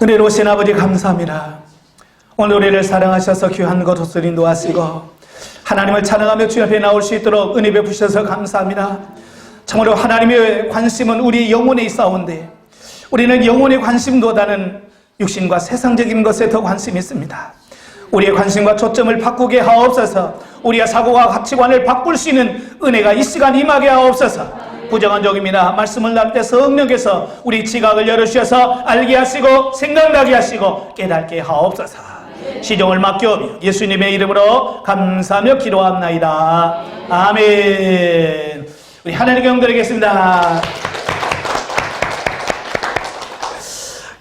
은혜로우신 아버지 감사합니다. 오늘 우리를 사랑하셔서 귀한 곳으로 인도하시고 하나님을 찬양하며 주 앞에 나올 수 있도록 은혜 베푸셔서 감사합니다. 참으로 하나님의 관심은 우리 영혼에 있사온데 우리는 영혼의 관심보다는 육신과 세상적인 것에 더 관심이 있습니다. 우리의 관심과 초점을 바꾸게 하옵소서. 우리의 사고와 가치관을 바꿀 수 있는 은혜가 이 시간 임하게 하옵소서. 부정한 종입니다. 말씀을 나눌 때 성령께서 우리 지각을 열어주셔서 알게 하시고 생각나게 하시고 깨닫게 하옵소서. 시종을 맡겨오며 예수님의 이름으로 감사하며 기도합나이다. 아멘. 우리 하나님의 영들에겠습니다.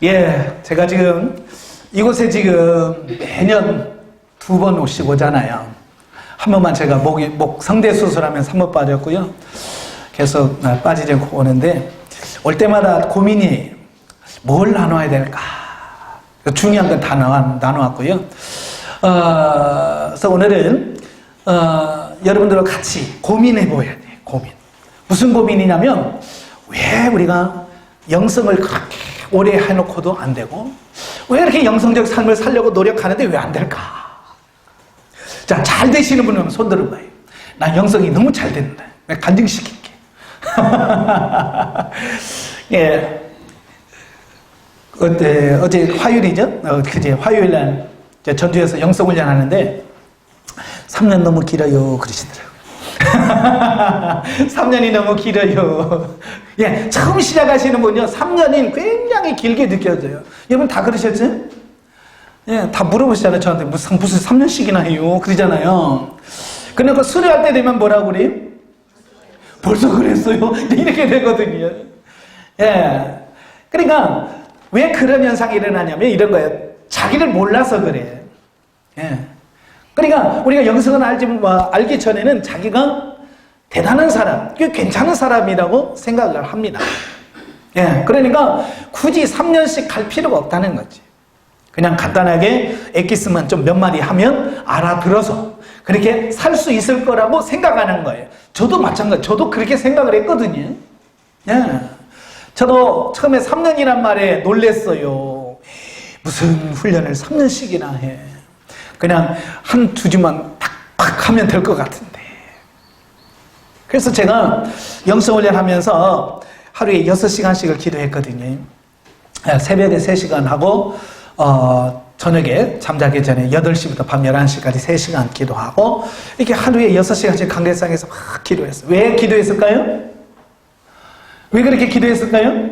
예, 제가 지금 이곳에 지금 매년 2번 오시고 오잖아요. 한 번만 제가 목 성대 수술하면서 한 번 빠졌고요. 계속 빠지지 않고 오는데 올 때마다 고민이 뭘 나눠야 될까? 중요한 건 다 나눠왔고요. 그래서 오늘은 여러분들과 같이 고민해 보아야 돼요. 고민. 무슨 고민이냐면 왜 우리가 영성을 그렇게 오래 해놓고도 안 되고 왜 이렇게 영성적 삶을 살려고 노력하는데 왜 안 될까? 자, 잘 되시는 분은 손 들어봐요. 나 영성이 너무 잘 된다. 내가 간증시킬게. 예. 어제 화요일이죠? 그제 화요일날 전주에서 영성훈련 하는데 3년 너무 길어요 그러시더라고요. 3년이 너무 길어요. 예, 처음 시작하시는 분요 3년이 굉장히 길게 느껴져요. 여러분 다 그러셨죠? 예, 다 물어보시잖아요. 저한테 무슨 3년씩이나 해요 그러잖아요. 그러니까 수료할 때 되면 뭐라고 그래요? 벌써 그랬어요? 이렇게 되거든요. 예. 그러니까 왜 그런 현상이 일어나냐면 이런 거예요. 자기를 몰라서 그래. 예. 그러니까 우리가 영성을 알기 전에는 자기가 대단한 사람, 괜찮은 사람이라고 생각을 합니다. 예. 그러니까 굳이 3년씩 갈 필요가 없다는 거지. 그냥 간단하게 엑기스만 좀 몇 마디 하면 알아들어서 그렇게 살 수 있을 거라고 생각하는 거예요. 저도 마찬가지. 저도 그렇게 생각을 했거든요. 예. 저도 처음에 3년이란 말에 놀랬어요. 무슨 훈련을 3년씩이나 해. 그냥 한 두 주만 팍팍 하면 될 것 같은데. 그래서 제가 영성훈련 하면서 하루에 6시간씩을 기도했거든요. 새벽에 3시간 하고 저녁에 잠자기 전에 8시부터 밤 11시까지 3시간 기도하고 이렇게 하루에 6시간씩 강대상에서 막 기도했어요. 왜 기도했을까요? 왜 그렇게 기도했을까요?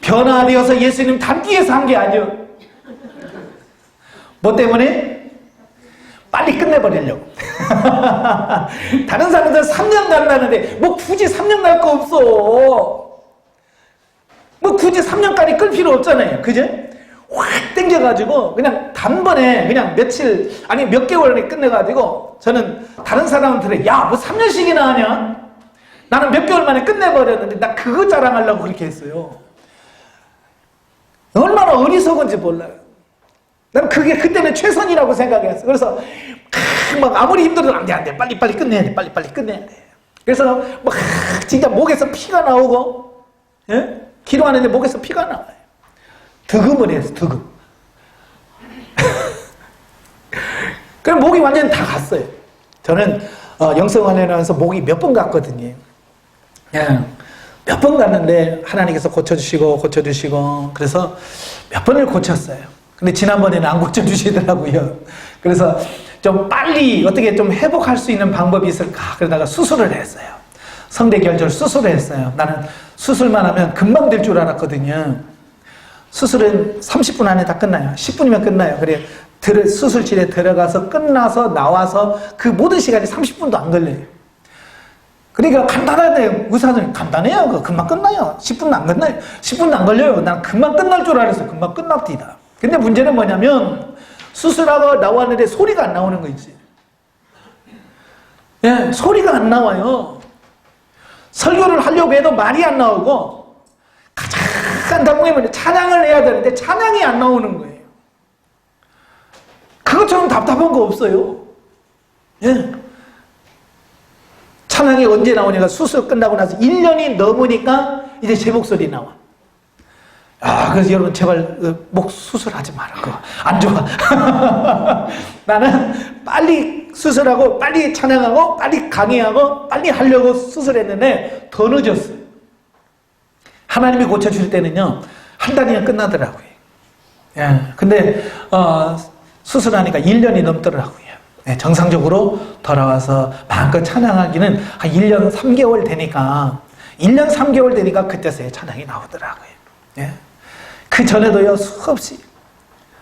변화되어서 예수님 닮기 위해서 한 게 아니에요. 뭐 때문에? 빨리 끝내버리려고. 다른 사람들은 3년 간다는데 뭐 굳이 3년 갈 거 없어. 뭐 굳이 3년까지 끌 필요 없잖아요. 그죠? 확 땡겨가지고 그냥 단번에 그냥 며칠 아니 몇 개월 안에 끝내가지고 저는 다른 사람한테 야 뭐 3년씩이나 하냐? 나는 몇 개월 만에 끝내버렸는데 나 그거 자랑하려고 그렇게 했어요. 얼마나 어리석은지 몰라요. 난 그게 그때는 최선이라고 생각했어. 그래서 막 아무리 힘들어도 안 돼 빨리 끝내야 돼 빨리 끝내야 돼. 그래서 막 진짜 목에서 피가 나오고 예? 기도하는데 목에서 피가 나와요. 득음을 했어, 득음. 그럼 목이 완전히 다 갔어요. 저는 영성훈련을 하면서 목이 몇 번 갔거든요. 예. 몇 번 갔는데 하나님께서 고쳐주시고 그래서 몇 번을 고쳤어요. 근데 지난번에는 안 고쳐주시더라고요. 그래서 좀 빨리 어떻게 좀 회복할 수 있는 방법이 있을까 그러다가 수술을 했어요. 성대결절 수술을 했어요. 나는 수술만 하면 금방 될 줄 알았거든요. 수술은 30분 안에 다 끝나요. 10분이면 끝나요. 그래 수술실에 들어가서 끝나서 나와서 그 모든 시간이 30분도 안 걸려요. 그러니까 간단하네요. 의사는 간단해요. 그거 금방 끝나요. 10분도 안 끝나요. 10분도 안 걸려요. 난 금방 끝날 줄 알았어요. 금방 끝납니다. 근데 문제는 뭐냐면 수술하고 나왔는데 소리가 안 나오는 거 있지. 예, 소리가 안 나와요. 설교를 하려고 해도 말이 안 나오고 가장 간단하게 찬양을 해야 되는데 찬양이 안 나오는 거예요. 그것처럼 답답한 거 없어요. 예. 찬양이 언제 나오냐가 수술 끝나고 나서 1년이 넘으니까 이제 제 목소리 나와. 그래서 여러분 제발 목 수술하지 마라. 그거 안 좋아. 나는 빨리 수술하고 빨리 찬양하고 빨리 강의하고 빨리 하려고 수술했는데 더 늦었어요. 하나님이 고쳐줄 때는요 1달이면 끝나더라고요. 예, 근데 수술하니까 1년이 넘더라고요. 예, 정상적으로 돌아와서 마음껏 찬양하기는 한 1년 3개월 되니까 1년 3개월 되니까 그때서야 찬양이 나오더라고요. 예. 그 전에도요 수없이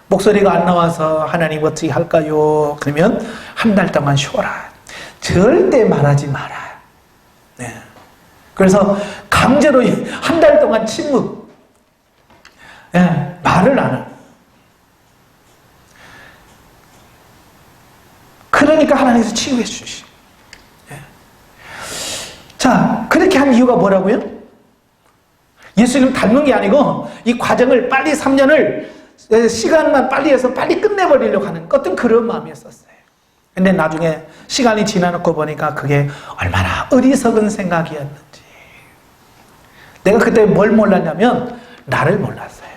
목소리가 안 나와서 하나님 어떻게 할까요? 그러면 한 달 동안 쉬어라. 절대 말하지 마라. 네. 그래서 강제로 한 달 동안 침묵. 네. 말을 안 하고. 그러니까 하나님께서 치유해 주시. 네. 자, 그렇게 한 이유가 뭐라고요? 예수님 닮은 게 아니고 이 과정을 빨리 3년을 시간만 빨리 해서 빨리 끝내버리려고 하는 어떤 그런 마음이었었어요. 근데 나중에 시간이 지나놓고 보니까 그게 얼마나 어리석은 생각이었는지. 내가 그때 뭘 몰랐냐면 나를 몰랐어요.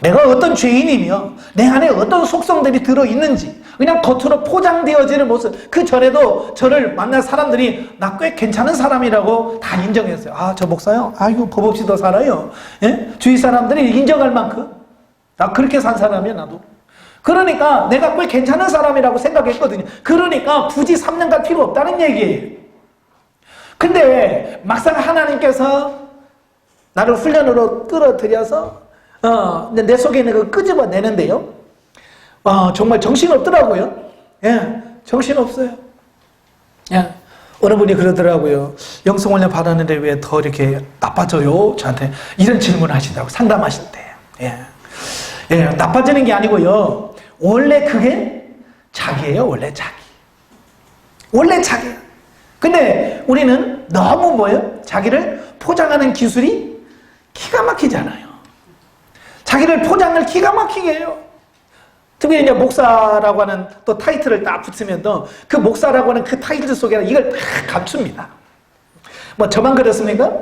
내가 어떤 죄인이며 내 안에 어떤 속성들이 들어있는지 그냥 겉으로 포장되어지는 모습. 그 전에도 저를 만난 사람들이 나 꽤 괜찮은 사람이라고 다 인정했어요. 저 목사요? 아이고 법 없이 더 살아요. 예? 주위 사람들이 인정할 만큼 나 그렇게 산 사람이야 나도. 그러니까 내가 꽤 괜찮은 사람이라고 생각했거든요. 그러니까 굳이 3년 갈 필요 없다는 얘기예요. 근데 막상 하나님께서 나를 훈련으로 끌어들여서 내 속에 있는 거 끄집어내는데요. 정말 정신없더라고요. 예, 정신없어요. 예. 어느 분이 그러더라고요. 영성훈련 받았는데 왜 더 이렇게 나빠져요? 저한테 이런 질문을 하시더라고요. 상담하실 때. 예, 나빠지는 게 아니고요. 원래 그게 자기예요. 원래 자기. 원래 자기. 근데 우리는 너무 뭐예요? 자기를 포장하는 기술이 기가 막히잖아요. 자기를 포장을 기가 막히게 해요. 특히 이제 목사라고 하는 또 타이틀을 딱 붙이면 또 그 목사라고 하는 그 타이틀 속에 이걸 다 감춥니다. 뭐 저만 그렇습니까?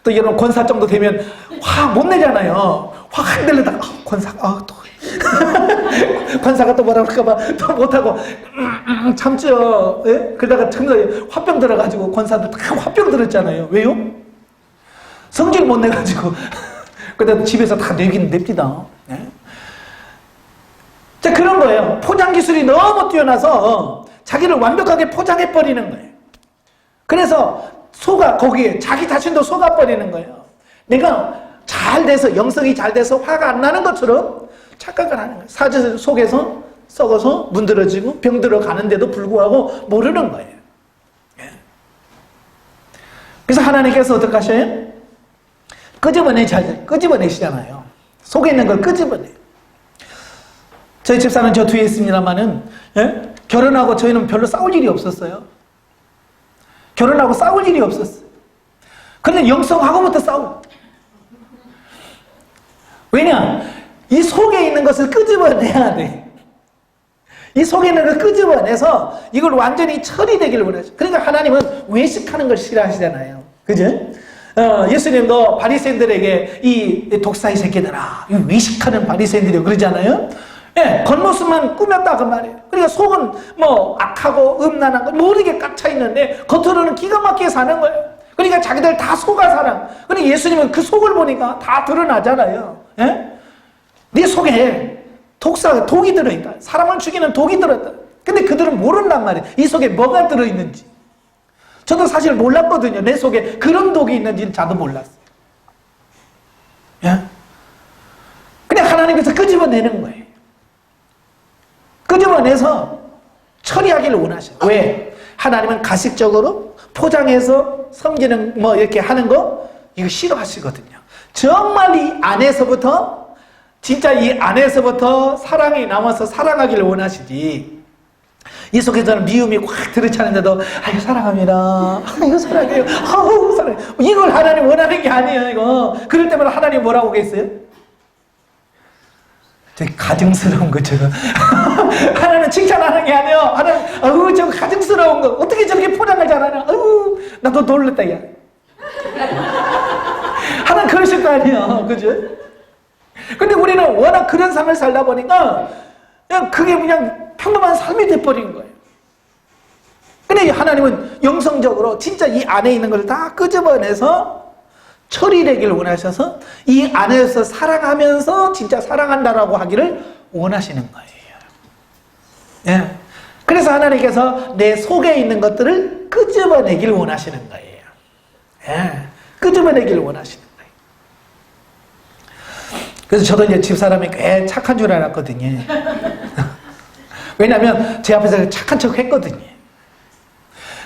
또 여러분 권사 정도 되면 화 못 내잖아요. 화 확 내려다가 권사 또 권사가 또 뭐라 그럴까봐 또 못하고 참죠. 예? 그러다가 정말 화병 들어가지고 권사들 다 화병 들었잖아요. 왜요? 성질 못 내가지고 그래도 집에서 다 내긴 냅니다. 예? 자, 그런 거예요. 포장 기술이 너무 뛰어나서 자기를 완벽하게 포장해버리는 거예요. 그래서 거기에 자기 자신도 속아버리는 거예요. 내가 잘 돼서 영성이 잘 돼서 화가 안 나는 것처럼 착각을 하는 거예요. 사실 속에서 썩어서 문드러지고 병들어 가는데도 불구하고 모르는 거예요. 그래서 하나님께서 어떻게 하셔요? 끄집어내시잖아요. 속에 있는 걸 끄집어내요. 저희 집사는 저 뒤에 있습니다만은, 예? 결혼하고 저희는 별로 싸울 일이 없었어요. 결혼하고 싸울 일이 없었어요. 근데 영성하고부터 싸우고. 왜냐? 이 속에 있는 것을 끄집어내야 돼. 이 속에 있는 걸 끄집어내서 이걸 완전히 처리되기를 원하죠. 그러니까 하나님은 외식하는 걸 싫어하시잖아요. 그죠? 예수님도 바리새인들에게 이 독사의 새끼들아, 이 외식하는 바리새인들이 그러잖아요. 예, 겉모습만 꾸몄다 그 말이에요. 그러니까 속은 뭐 악하고 음란한 거 모르게 깍차 있는데 겉으로는 기가 막히게 사는 거예요. 그러니까 자기들 다 속아 살아. 그러니까 예수님은 그 속을 보니까 다 드러나잖아요. 예? 네 속에 독이 들어있다. 사람을 죽이는 독이 들어있다. 근데 그들은 모른단 말이에요. 이 속에 뭐가 들어있는지. 저도 사실 몰랐거든요. 내 속에 그런 독이 있는지는 저도 몰랐어요. 예? 그냥 하나님께서 끄집어내는 거예요. 끄집어내서 처리하기를 원하셔요. 왜? 하나님은 가식적으로 포장해서 섬기는 뭐 이렇게 하는 거 이거 싫어하시거든요. 정말 이 안에서부터 진짜 이 안에서부터 사랑이 남아서 사랑하기를 원하시지. 이 속에서는 미움이 확 들이차는데도 아이고 사랑합니다. 아이고 사랑해요. 아우 사랑해요. 이걸 하나님 원하는 게 아니에요. 이거. 그럴 때마다 하나님 뭐라고 하겠어요? 되게 가증스러운 거죠. 하나는 칭찬하는 게 아니에요. 하나는 아우 저 가증스러운 거 어떻게 저렇게 포장을 잘하냐. 아우 나도 놀랬다 야. 하나는 나는 그러실 거 아니야. 그죠? 근데 우리는 워낙 그런 삶을 살다 보니까 그냥 평범한 삶이 돼버린 거예요. 근데 하나님은 영성적으로 진짜 이 안에 있는 걸 다 끄집어내서 처리되기를 원하셔서 이 안에서 사랑하면서 진짜 사랑한다라고 하기를 원하시는 거예요. 예. 그래서 하나님께서 내 속에 있는 것들을 끄집어내기를 원하시는 거예요. 예. 끄집어내기를 원하시는 거예요. 그래서 저도 이제 집사람이 꽤 착한 줄 알았거든요. 왜냐면 제 앞에서 착한 척 했거든요.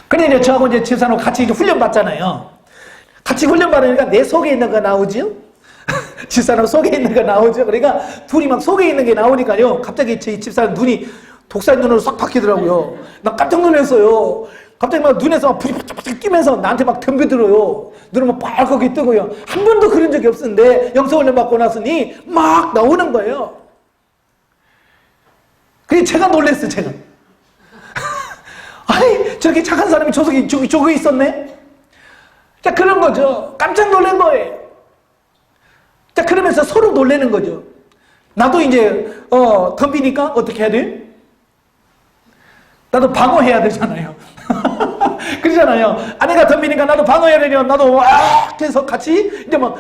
근데 이제 저하고 이제 집사람 같이 이제 훈련 받잖아요. 같이 훈련 받으니까 내 속에 있는 거 나오죠? 집사람 속에 있는 거 나오죠? 그러니까 둘이 막 속에 있는 게 나오니까요. 갑자기 제 집사람 눈이 독사의 눈으로 싹 바뀌더라고요. 나 깜짝 놀랐어요. 갑자기 막 눈에서 막 불이 팍팍 끼면서 나한테 막 덤벼들어요. 눈을 막 빨갛게 뜨고요. 한 번도 그런 적이 없었는데 영성훈련 받고 나서니 막 나오는 거예요. 그게 제가 놀랐어요, 제가. 아니, 저렇게 착한 사람이 저기 있었네? 자, 그런 거죠. 깜짝 놀란 거예요. 자, 그러면서 서로 놀라는 거죠. 나도 이제, 덤비니까 어떻게 해야 돼? 나도 방어해야 되잖아요. 그러잖아요. 아내가 덤비니까 나도 방어해야 되냐. 나도 막 해서 같이, 이제 막,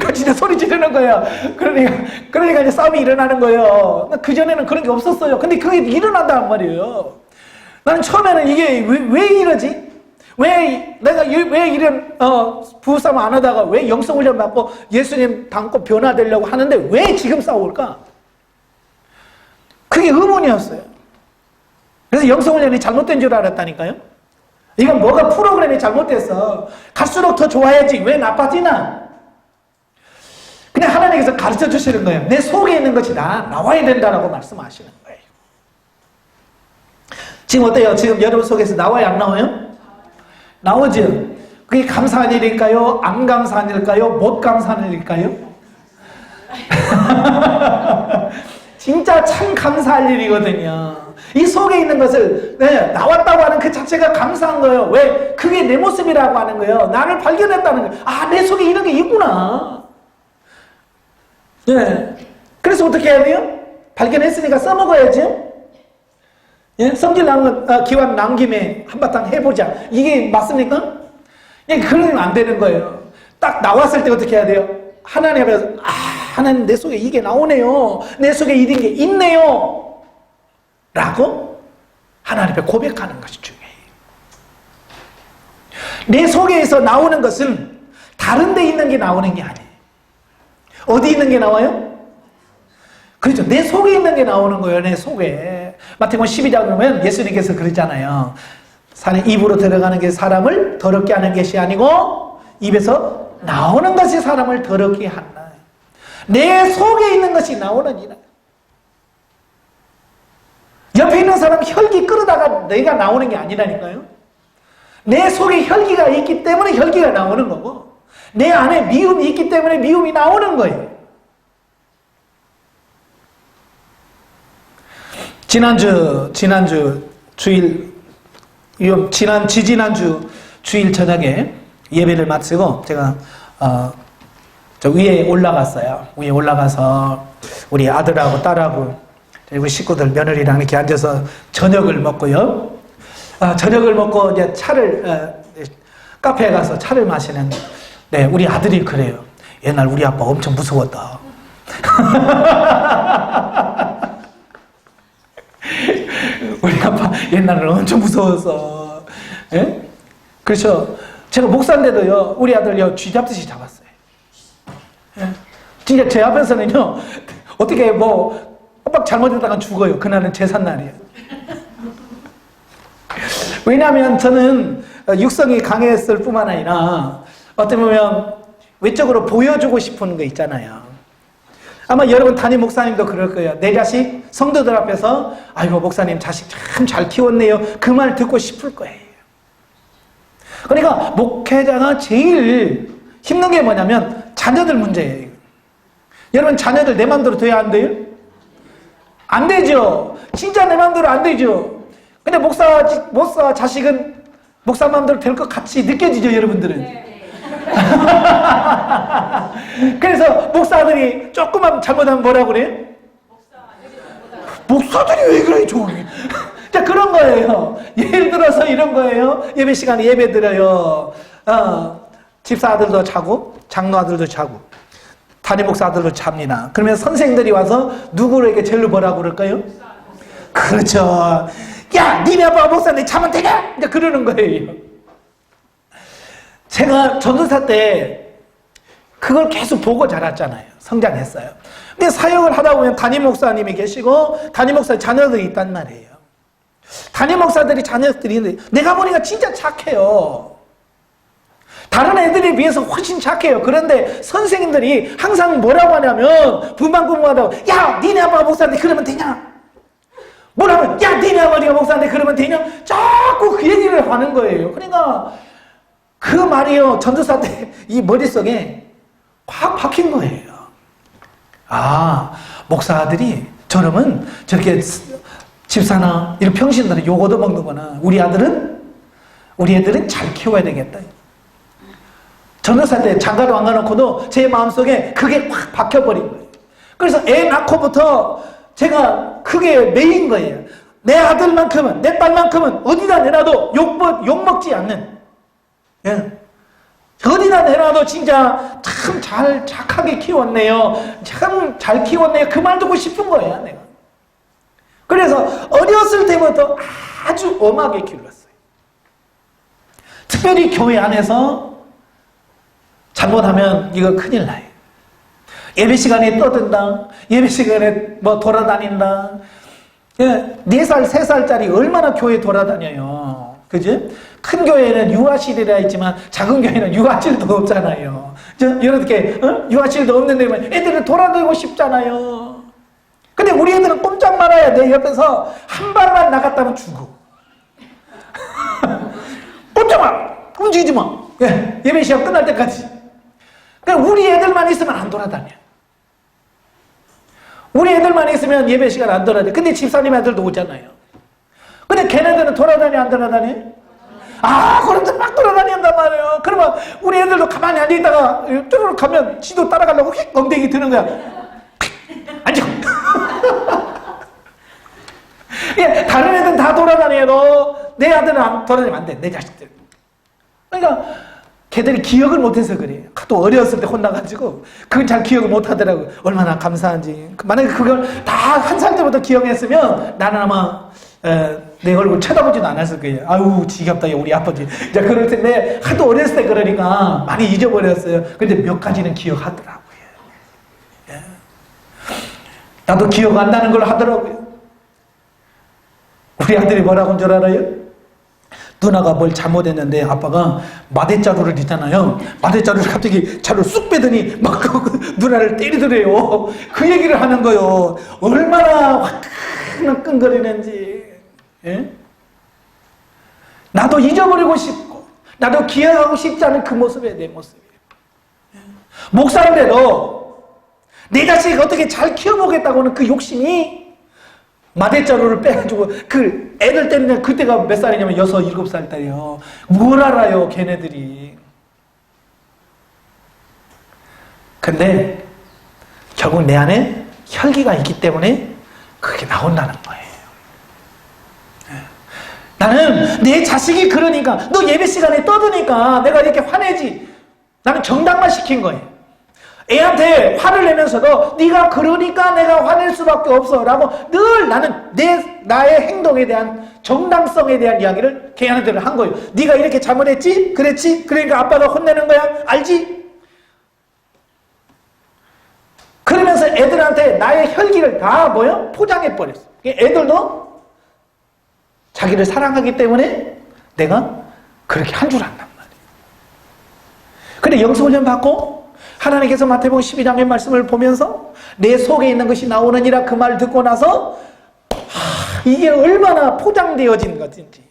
같이 이제 소리 지르는 거예요. 그러니까 이제 싸움이 일어나는 거예요. 그전에는 그런 게 없었어요. 근데 그게 일어난단 말이에요. 나는 처음에는 이게 왜 이러지? 내가 왜 이런, 부부싸움 안 하다가 왜 영성훈련 받고 예수님 닮고 변화되려고 하는데 왜 지금 싸울까? 그게 의문이었어요. 그래서 영성훈련이 잘못된 줄 알았다니까요. 이건 뭐가 프로그램이 잘못됐어. 갈수록 더 좋아야지. 왜 나빠지나? 그냥 하나님께서 가르쳐 주시는 거예요. 내 속에 있는 것이 다 나와야 된다라고 말씀하시는 거예요. 지금 어때요? 지금 여러분 속에서 나와요? 안 나와요? 나오죠? 그게 감사한 일일까요? 안 감사한 일일까요? 못 감사한 일일까요? 진짜 참 감사할 일이거든요. 이 속에 있는 것을 나왔다고 하는 그 자체가 감사한 거예요. 왜? 그게 내 모습이라고 하는 거예요. 나를 발견했다는 거예요. 아, 내 속에 이런 게 있구나. 네. 그래서 어떻게 해야 돼요? 발견했으니까 써먹어야죠. 예? 성질 기왕 난 김에 한바탕 해보자. 이게 맞습니까? 예, 그러면 안 되는 거예요. 딱 나왔을 때 어떻게 해야 돼요? 하나님 앞에서, 하나님 내 속에 이게 나오네요. 내 속에 이런 게 있네요. 라고 하나님 앞에 고백하는 것이 중요해요. 내 속에서 나오는 것은 다른 데 있는 게 나오는 게 아니에요. 어디 있는 게 나와요? 그렇죠. 내 속에 있는 게 나오는 거예요. 내 속에. 마태복음 12장 보면 예수님께서 그러잖아요. 입으로 들어가는 게 사람을 더럽게 하는 것이 아니고 입에서 나오는 것이 사람을 더럽게 한다. 내 속에 있는 것이 나오는 이라. 옆에 있는 사람 혈기 끌어다가 내가 나오는 게 아니라니까요. 내 속에 혈기가 있기 때문에 혈기가 나오는 거고 내 안에 미움이 있기 때문에 미움이 나오는 거예요. 지난주 주일, 지지난주 주일 저녁에 예배를 마치고 제가 저 위에 올라갔어요. 위에 올라가서 우리 아들하고 딸하고 그리고 식구들 며느리랑 이렇게 앉아서 저녁을 먹고요. 저녁을 먹고 이제 카페에 가서 차를 마시는데 우리 아들이 그래요. 옛날 우리 아빠 엄청 무서웠다. 우리 아빠 옛날에는 엄청 무서웠어. 예? 그렇죠. 제가 목사인데도요, 우리 아들요, 쥐 잡듯이 잡았어요. 예? 진짜 제 앞에서는요, 어떻게 깜빡 잘못했다가 죽어요. 그날은 제삿날이에요. 왜냐하면 저는 육성이 강했을 뿐만 아니라, 어떻게 보면 외적으로 보여주고 싶은 거 있잖아요. 아마 여러분 담임 목사님도 그럴 거예요. 내 자식 성도들 앞에서 아이고 목사님 자식 참 잘 키웠네요. 그 말 듣고 싶을 거예요. 그러니까 목회자가 제일 힘든 게 뭐냐면 자녀들 문제예요. 여러분 자녀들 내 마음대로 돼야 안 돼요? 안 되죠. 진짜 내 마음대로 안 되죠. 근데 목사 자식은 목사 마음대로 될 것 같이 느껴지죠, 여러분들은? 그래서 목사들이 조금만 잘못하면 뭐라고 그래요? 목사들이 왜 그래, 저기. 자, 그런 거예요. 예를 들어서 이런 거예요. 예배 시간에 예배 드려요. 집사 아들도 자고, 장로 아들도 자고, 담임 목사 아들도 잡니다. 그러면 선생들이 와서 누구에게 제일 뭐라고 그럴까요? 그렇죠. 야, 니네 아빠가 목사인데 자면 되냐? 이제 그러는 거예요. 제가 전도사 때 그걸 계속 보고 자랐잖아요. 성장했어요. 근데 사역을 하다 보면 담임 목사님이 계시고 담임 목사 자녀들이 있단 말이에요. 담임 목사들이 자녀들이 있는데 내가 보니까 진짜 착해요. 다른 애들에 비해서 훨씬 착해요. 그런데 선생님들이 항상 뭐라고 하냐면 분방분방하다고, 야, 니네 아빠가 목사인데 그러면 되냐? 뭐라면, 야, 니네 아버지가 목사인데 그러면 되냐? 자꾸 그 얘기를 하는 거예요. 그러니까 그 말이요, 전도사 때 이 머릿속에 확 박힌 거예요. 아, 목사들이 저러면 저렇게 집사나 이런 평신들은 요거도 먹는구나. 우리 애들은 잘 키워야 되겠다. 전도사 때 장가도 안 가놓고도 제 마음속에 그게 확 박혀버린 거예요. 그래서 애 낳고부터 제가 그게 메인 거예요. 내 아들만큼은, 내 딸만큼은 어디다 내놔도 욕먹지 않는, 예. 어디다 내놔도 진짜 참 착하게 키웠네요. 참 잘 키웠네요. 그 말 듣고 싶은 거야, 내가. 그래서 어렸을 때부터 아주 엄하게 길렀어요. 특별히 교회 안에서 잘못하면 이거 큰일 나요. 예배 시간에 떠든다. 예배 시간에 뭐 돌아다닌다. 예, 4살, 3살짜리 얼마나 교회 돌아다녀요. 그지? 큰 교회는 유아실이라 있지만 작은 교회는 유아실도 없잖아요. 이렇게 유아실도 없는데 애들은 돌아다니고 싶잖아요. 근데 우리 애들은 꼼짝 말아야 돼. 옆에서 한 발만 나갔다면 죽어. 꼼짝 마! 움직이지 마! 예, 예배 시간 끝날 때까지. 그러니까 우리 애들만 있으면 안 돌아다녀. 우리 애들만 있으면 예배 시간 안 돌아다녀. 근데 집사님 애들도 오잖아요. 근데 걔네들은 돌아다녀, 안 돌아다녀? 그런데 막 돌아다닌단 말이에요. 그러면 우리 애들도 가만히 앉아있다가 쭈르륵 가면 지도 따라가려고 휙 엉덩이 드는 거야. 앉아. 예, 다른 애들은 다 돌아다녀도 내 아들은 안 돌아다니면 안 돼. 내 자식들. 그러니까 걔들이 기억을 못해서 그래. 또 어렸을 때 혼나가지고 그건 잘 기억을 못하더라고. 얼마나 감사한지. 만약에 그걸 다 한 살 때부터 기억했으면 나는 아마 내 얼굴 쳐다보지도 않았을 거예요. 아유, 지겹다, 우리 아버지. 자, 그럴 텐데 하도 어렸을 때 그러니까 많이 잊어버렸어요. 근데 몇 가지는 기억하더라고요. 예. 나도 기억 안 나는 걸 하더라고요. 우리 아들이 뭐라고 한 줄 알아요? 누나가 뭘 잘못했는데 아빠가 마대자루를 있잖아요. 마대자루를 갑자기 자루를 쑥 빼더니 막 누나를 때리더래요. 그 얘기를 하는 거예요. 얼마나 화끈거리는지. 예? 나도 잊어버리고 싶고 나도 기억하고 싶지 않은 그 모습이 내 모습이에요. 예? 목사인데도 내 자식 어떻게 잘 키워보겠다고는 그 욕심이 마대자루를 빼가지고 그 애들 때리는 그때가 몇 살이냐면 6, 7살 때요. 뭘 알아요, 걔네들이. 근데 결국 내 안에 혈기가 있기 때문에 그게 나온다는 거예요. 나는 내 자식이 그러니까, 너 예배 시간에 떠드니까 내가 이렇게 화내지. 나는 정당만 시킨 거예요. 애한테 화를 내면서도 네가 그러니까 내가 화낼 수밖에 없어 라고 늘 나는 나의 행동에 대한 정당성에 대한 이야기를 걔한테 한 거예요. 네가 이렇게 잘못했지? 그랬지? 그러니까 아빠가 혼내는 거야? 알지? 그러면서 애들한테 나의 혈기를 다 포장해버렸어. 애들도 자기를 사랑하기 때문에 내가 그렇게 한 줄 안단 말이에요. 근데 영성훈련 받고 하나님께서 마태복음 12장의 말씀을 보면서 내 속에 있는 것이 나오느니라 그 말 듣고 나서 이게 얼마나 포장되어진 것인지,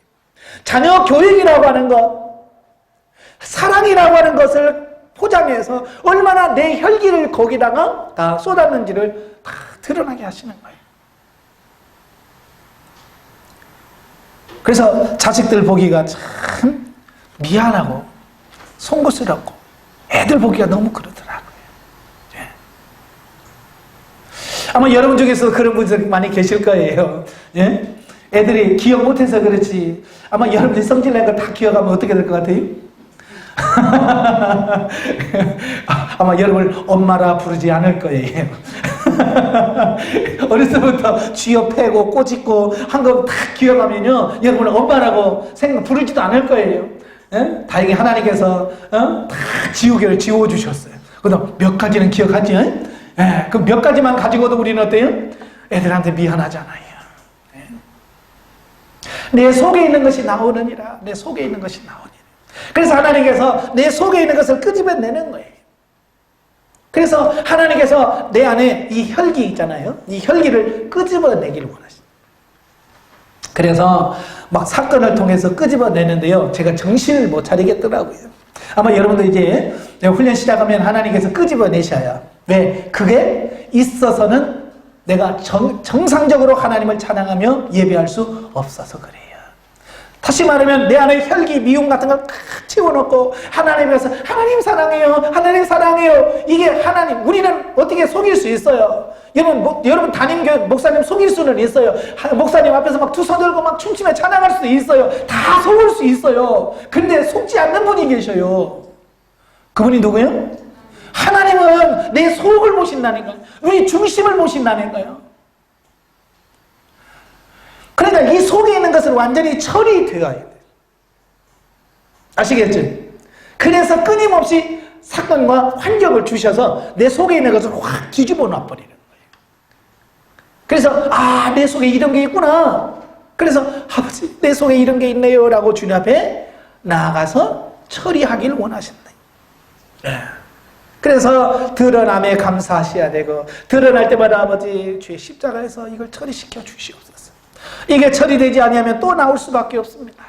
자녀 교육이라고 하는 것, 사랑이라고 하는 것을 포장해서 얼마나 내 혈기를 거기다가 다 쏟았는지를 다 드러나게 하시는 거예요. 그래서 자식들 보기가 참 미안하고 송구스럽고 애들 보기가 너무 그러더라고요. 예. 아마 여러분 중에서 그런 분들이 많이 계실 거예요. 예? 애들이 기억 못해서 그렇지. 아마 여러분이 성질낸 거 다 기억하면 어떻게 될 것 같아요? 아마 여러분을 엄마라 부르지 않을 거예요. 어렸을 때부터 쥐어 패고 꼬집고 한 거 다 기억하면요, 여러분을 엄마라고 부르지도 않을 거예요. 예? 다행히 하나님께서 다 지우개를 지워주셨어요. 그래도 몇 가지는 기억하지? 예? 그 몇 가지만 가지고도 우리는 어때요? 애들한테 미안하잖아요. 예? 내 속에 있는 것이 나오느니라. 내 속에 있는 것이 나오니라. 그래서 하나님께서 내 속에 있는 것을 끄집어내는 거예요. 그래서 하나님께서 내 안에 이 혈기 있잖아요. 이 혈기를 끄집어내기를 원하십니다. 그래서 막 사건을 통해서 끄집어내는데요, 제가 정신을 못 차리겠더라고요. 아마 여러분도 이제 훈련 시작하면 하나님께서 끄집어내셔야. 왜? 그게 있어서는 내가 정상적으로 하나님을 찬양하며 예배할 수 없어서 그래요. 다시 말하면 내 안에 혈기, 미움 같은 걸 탁 채워놓고 하나님께서 하나님 사랑해요, 하나님 사랑해요. 이게 하나님, 우리는 어떻게 속일 수 있어요? 여러분 담임교육 목사님 속일 수는 있어요. 목사님 앞에서 막 두 손 들고 막 춤추며 찬양할 수도 있어요. 다 속을 수 있어요. 근데 속지 않는 분이 계셔요. 그분이 누구예요? 하나님은 내 속을 보신다는 거예요. 우리 중심을 보신다는 거예요. 그러니까 이 속에 있는 것을 완전히 처리되어야 돼요. 아시겠죠? 그래서 끊임없이 사건과 환경을 주셔서 내 속에 있는 것을 확 뒤집어 놔버리는 거예요. 그래서 내 속에 이런 게 있구나. 그래서 아버지, 내 속에 이런 게 있네요 라고 주님 앞에 나아가서 처리하기를 원하신다. 네. 그래서 드러남에 감사하셔야 되고, 드러날 때마다 아버지, 주의 십자가에서 이걸 처리시켜 주시옵소서. 이게 처리되지 않으면 또 나올 수밖에 없습니다.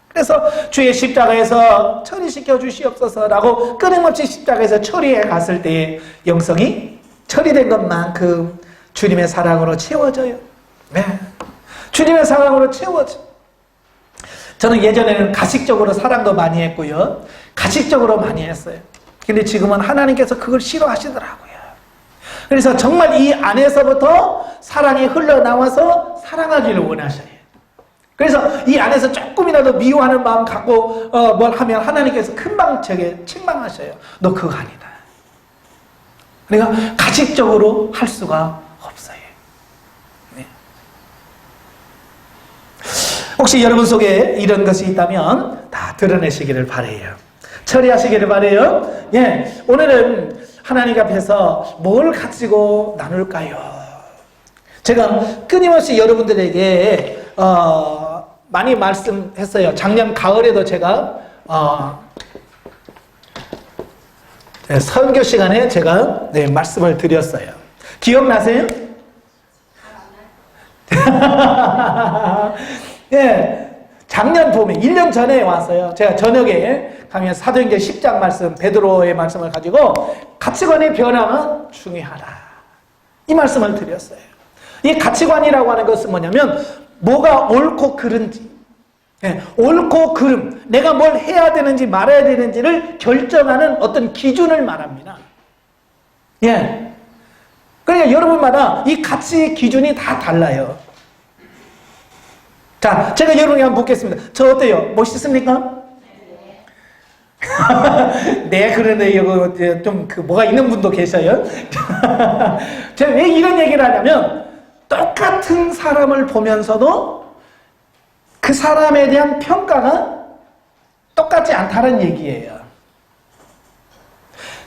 그래서 주의 십자가에서 처리시켜 주시옵소서라고 끊임없이 십자가에서 처리해 갔을 때에 영성이 처리된 것만큼 주님의 사랑으로 채워져요. 네. 주님의 사랑으로 채워져. 저는 예전에는 가식적으로 사랑도 많이 했고요, 가식적으로 많이 했어요. 근데 지금은 하나님께서 그걸 싫어하시더라고요. 그래서 정말 이 안에서부터 사랑이 흘러나와서 사랑하기를 원하셔요. 그래서 이 안에서 조금이라도 미워하는 마음 갖고 뭘 하면 하나님께서 금방 저게 책망하셔요. 너 그거 아니다. 그러니까 가식적으로 할 수가 없어요. 네. 혹시 여러분 속에 이런 것이 있다면 다 드러내시기를 바라요. 처리하시기를 바라요. 예, 오늘은 하나님 앞에서 뭘 가지고 나눌까요? 제가 끊임없이 여러분들에게 많이 말씀했어요. 작년 가을에도 제가 선교 시간에 제가 말씀을 드렸어요. 기억나세요? 예, 작년 봄에 1년 전에 왔어요. 제가 저녁에 가면 사도행전 10장 말씀, 베드로의 말씀을 가지고 가치관의 변화가 중요하다, 이 말씀을 드렸어요. 이 가치관이라고 하는 것은 뭐냐면 뭐가 옳고 그른지, 옳고 그름, 내가 뭘 해야 되는지 말아야 되는지를 결정하는 어떤 기준을 말합니다. 예. 그러니까 여러분마다 이 가치 기준이 다 달라요. 자, 제가 여러분에게 한번 묻겠습니다. 저 어때요? 멋있습니까? 네, 그런데 이거 좀 뭐가 있는 분도 계셔요. 제가 왜 이런 얘기를 하냐면, 똑같은 사람을 보면서도 그 사람에 대한 평가가 똑같지 않다는 얘기예요.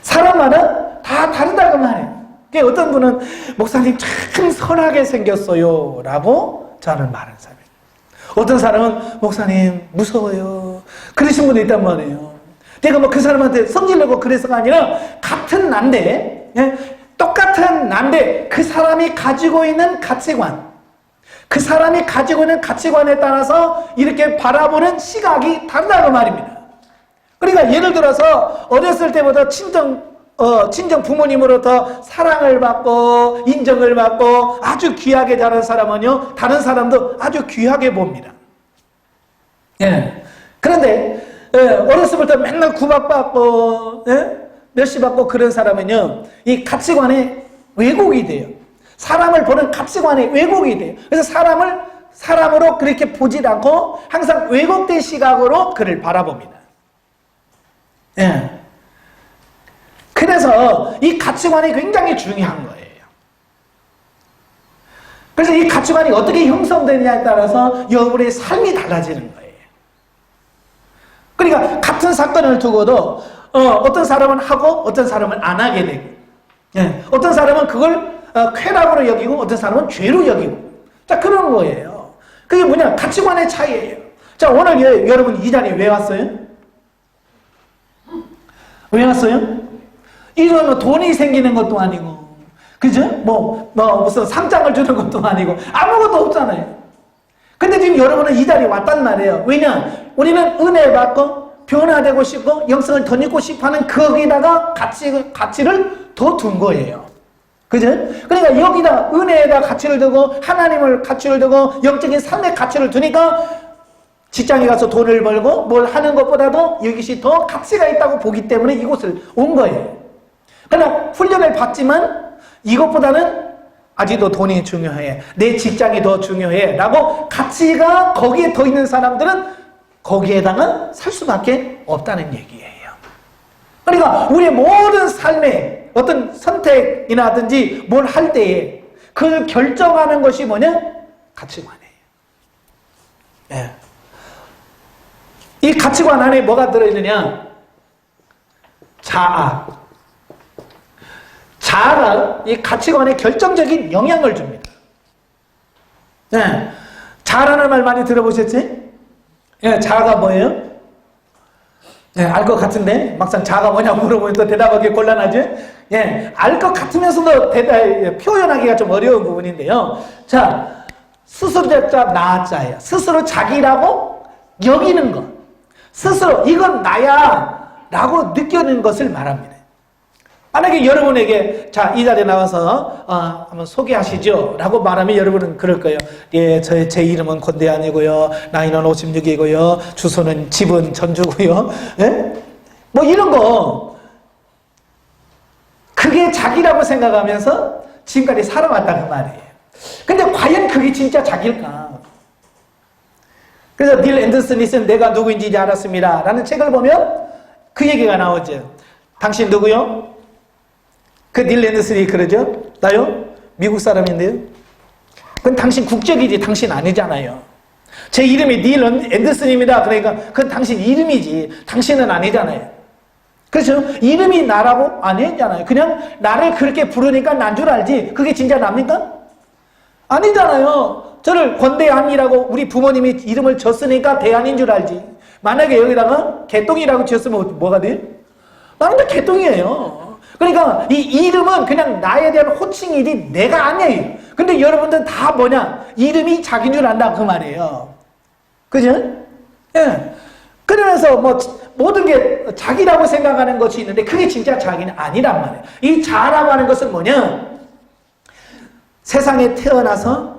사람마다 다 다르다고 말해요. 어떤 분은 목사님 참 선하게 생겼어요 라고 저는 말하는 사람이에요. 어떤 사람은 목사님 무서워요, 그러신 분도 있단 말이에요. 내가 뭐 그 사람한테 성질내고 그래서가 아니라 같은 난데, 똑같은 난데 그 사람이 가지고 있는 가치관, 그 사람이 가지고 있는 가치관에 따라서 이렇게 바라보는 시각이 다르다고 말입니다. 그러니까 예를 들어서 어렸을 때부터 친정 부모님으로부터 사랑을 받고 인정을 받고 아주 귀하게 자란 사람은요, 다른 사람도 아주 귀하게 봅니다. 예. 그런데 어렸을 때부터 맨날 구박받고, 멸시받고 그런 사람은요, 이 가치관의 왜곡이 돼요. 사람을 보는 가치관의 왜곡이 돼요. 그래서 사람으로 그렇게 보지 않고 항상 왜곡된 시각으로 그를 바라봅니다. 그래서 이 가치관이 굉장히 중요한 거예요. 그래서 이 가치관이 어떻게 형성되느냐에 따라서 여러분의 삶이 달라지는 거예요. 그러니까 같은 사건을 두고도 어떤 사람은 하고 어떤 사람은 안 하게 되고, 어떤 사람은 그걸 쾌락으로 여기고 어떤 사람은 죄로 여기고, 자, 그런 거예요. 그게 뭐냐? 가치관의 차이예요. 자, 오늘 여러분 이 자리에 왜 왔어요? 왜 왔어요? 이러면 돈이 생기는 것도 아니고, 그죠? 무슨 상장을 주는 것도 아니고, 아무것도 없잖아요. 근데 지금 여러분은 이 자리에 왔단 말이에요. 왜냐? 우리는 은혜 받고, 변화되고 싶고, 영성을 더 잊고 싶어 하는 거기다가 가치를 더 둔 거예요. 그죠? 그러니까 여기다 은혜에다 가치를 두고, 하나님을 가치를 두고, 영적인 삶의 가치를 두니까, 직장에 가서 돈을 벌고, 뭘 하는 것보다도 이것이 더 가치가 있다고 보기 때문에 이곳을 온 거예요. 그러나 훈련을 받지만, 이것보다는 아직도 돈이 중요해. 내 직장이 더 중요해. 라고 가치가 거기에 더 있는 사람들은 거기에다가 살 수밖에 없다는 얘기예요. 그러니까 우리의 모든 삶에 어떤 선택이나든지 뭘 할 때에 그걸 결정하는 것이 뭐냐? 가치관이에요. 이 가치관 안에 뭐가 들어있느냐? 자아가 이 가치관에 결정적인 영향을 줍니다. 자아라는 말 많이 들어보셨지? 자아가 뭐예요? 알 것 같은데 막상 자아가 뭐냐고 물어보면 또 대답하기 곤란하죠? 알 것 같으면서도 표현하기가 좀 어려운 부분인데요. 자, 스스로자 나자예요. 스스로 자기라고 여기는 것. 스스로 이건 나야 라고 느끼는 것을 말합니다. 만약에 여러분에게 자, 이 자리에 나와서 한번 소개하시죠 라고 말하면 여러분은 그럴 거예요. 제 이름은 권대한이고요, 나이는 56이고요, 주소는 집은 전주고요, 뭐 이런 거 그게 자기라고 생각하면서 지금까지 살아왔다는 말이에요. 근데 과연 그게 진짜 자기일까? 그래서 닐 앤더슨이 쓴 내가 누구인지 이제 알았습니다 라는 책을 보면 그 얘기가 나오죠. 당신 누구요? 그 닐 앤더슨이 그러죠? 나요? 미국 사람인데요? 그건 당신 국적이지 당신 아니잖아요. 제 이름이 닐 앤더슨입니다. 그러니까 그건 당신 이름이지 당신은 아니잖아요. 그렇죠? 이름이 나라고 아니잖아요. 그냥 나를 그렇게 부르니까 난 줄 알지 그게 진짜 납니까? 아니잖아요. 저를 권대한이라고 우리 부모님이 이름을 줬으니까 대한인 줄 알지. 만약에 여기다가 개똥이라고 지었으면 뭐가 돼? 나는 다 개똥이에요. 그러니까 이 이름은 그냥 나에 대한 호칭이지 내가 아니에요. 근데 여러분들 다 뭐냐? 이름이 자기인 줄 안다 그 말이에요. 그죠? 그러면서 모든 게 자기라고 생각하는 것이 있는데 그게 진짜 자기는 아니란 말이에요. 이 자라고 하는 것은 뭐냐? 세상에 태어나서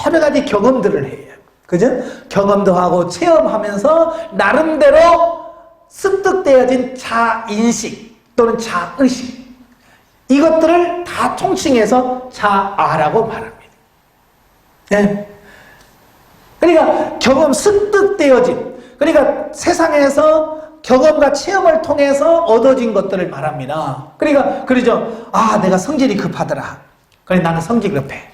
여러 가지 경험들을 해요. 그죠? 경험도 하고 체험하면서 나름대로 습득되어진 자인식 또는 자의식 이것들을 다 통칭해서 자아라고 말합니다. 그러니까 습득되어진 그러니까 세상에서 경험과 체험을 통해서 얻어진 것들을 말합니다. 그러니까 그러죠. 내가 성질이 급하더라. 그래 나는 성질 급해.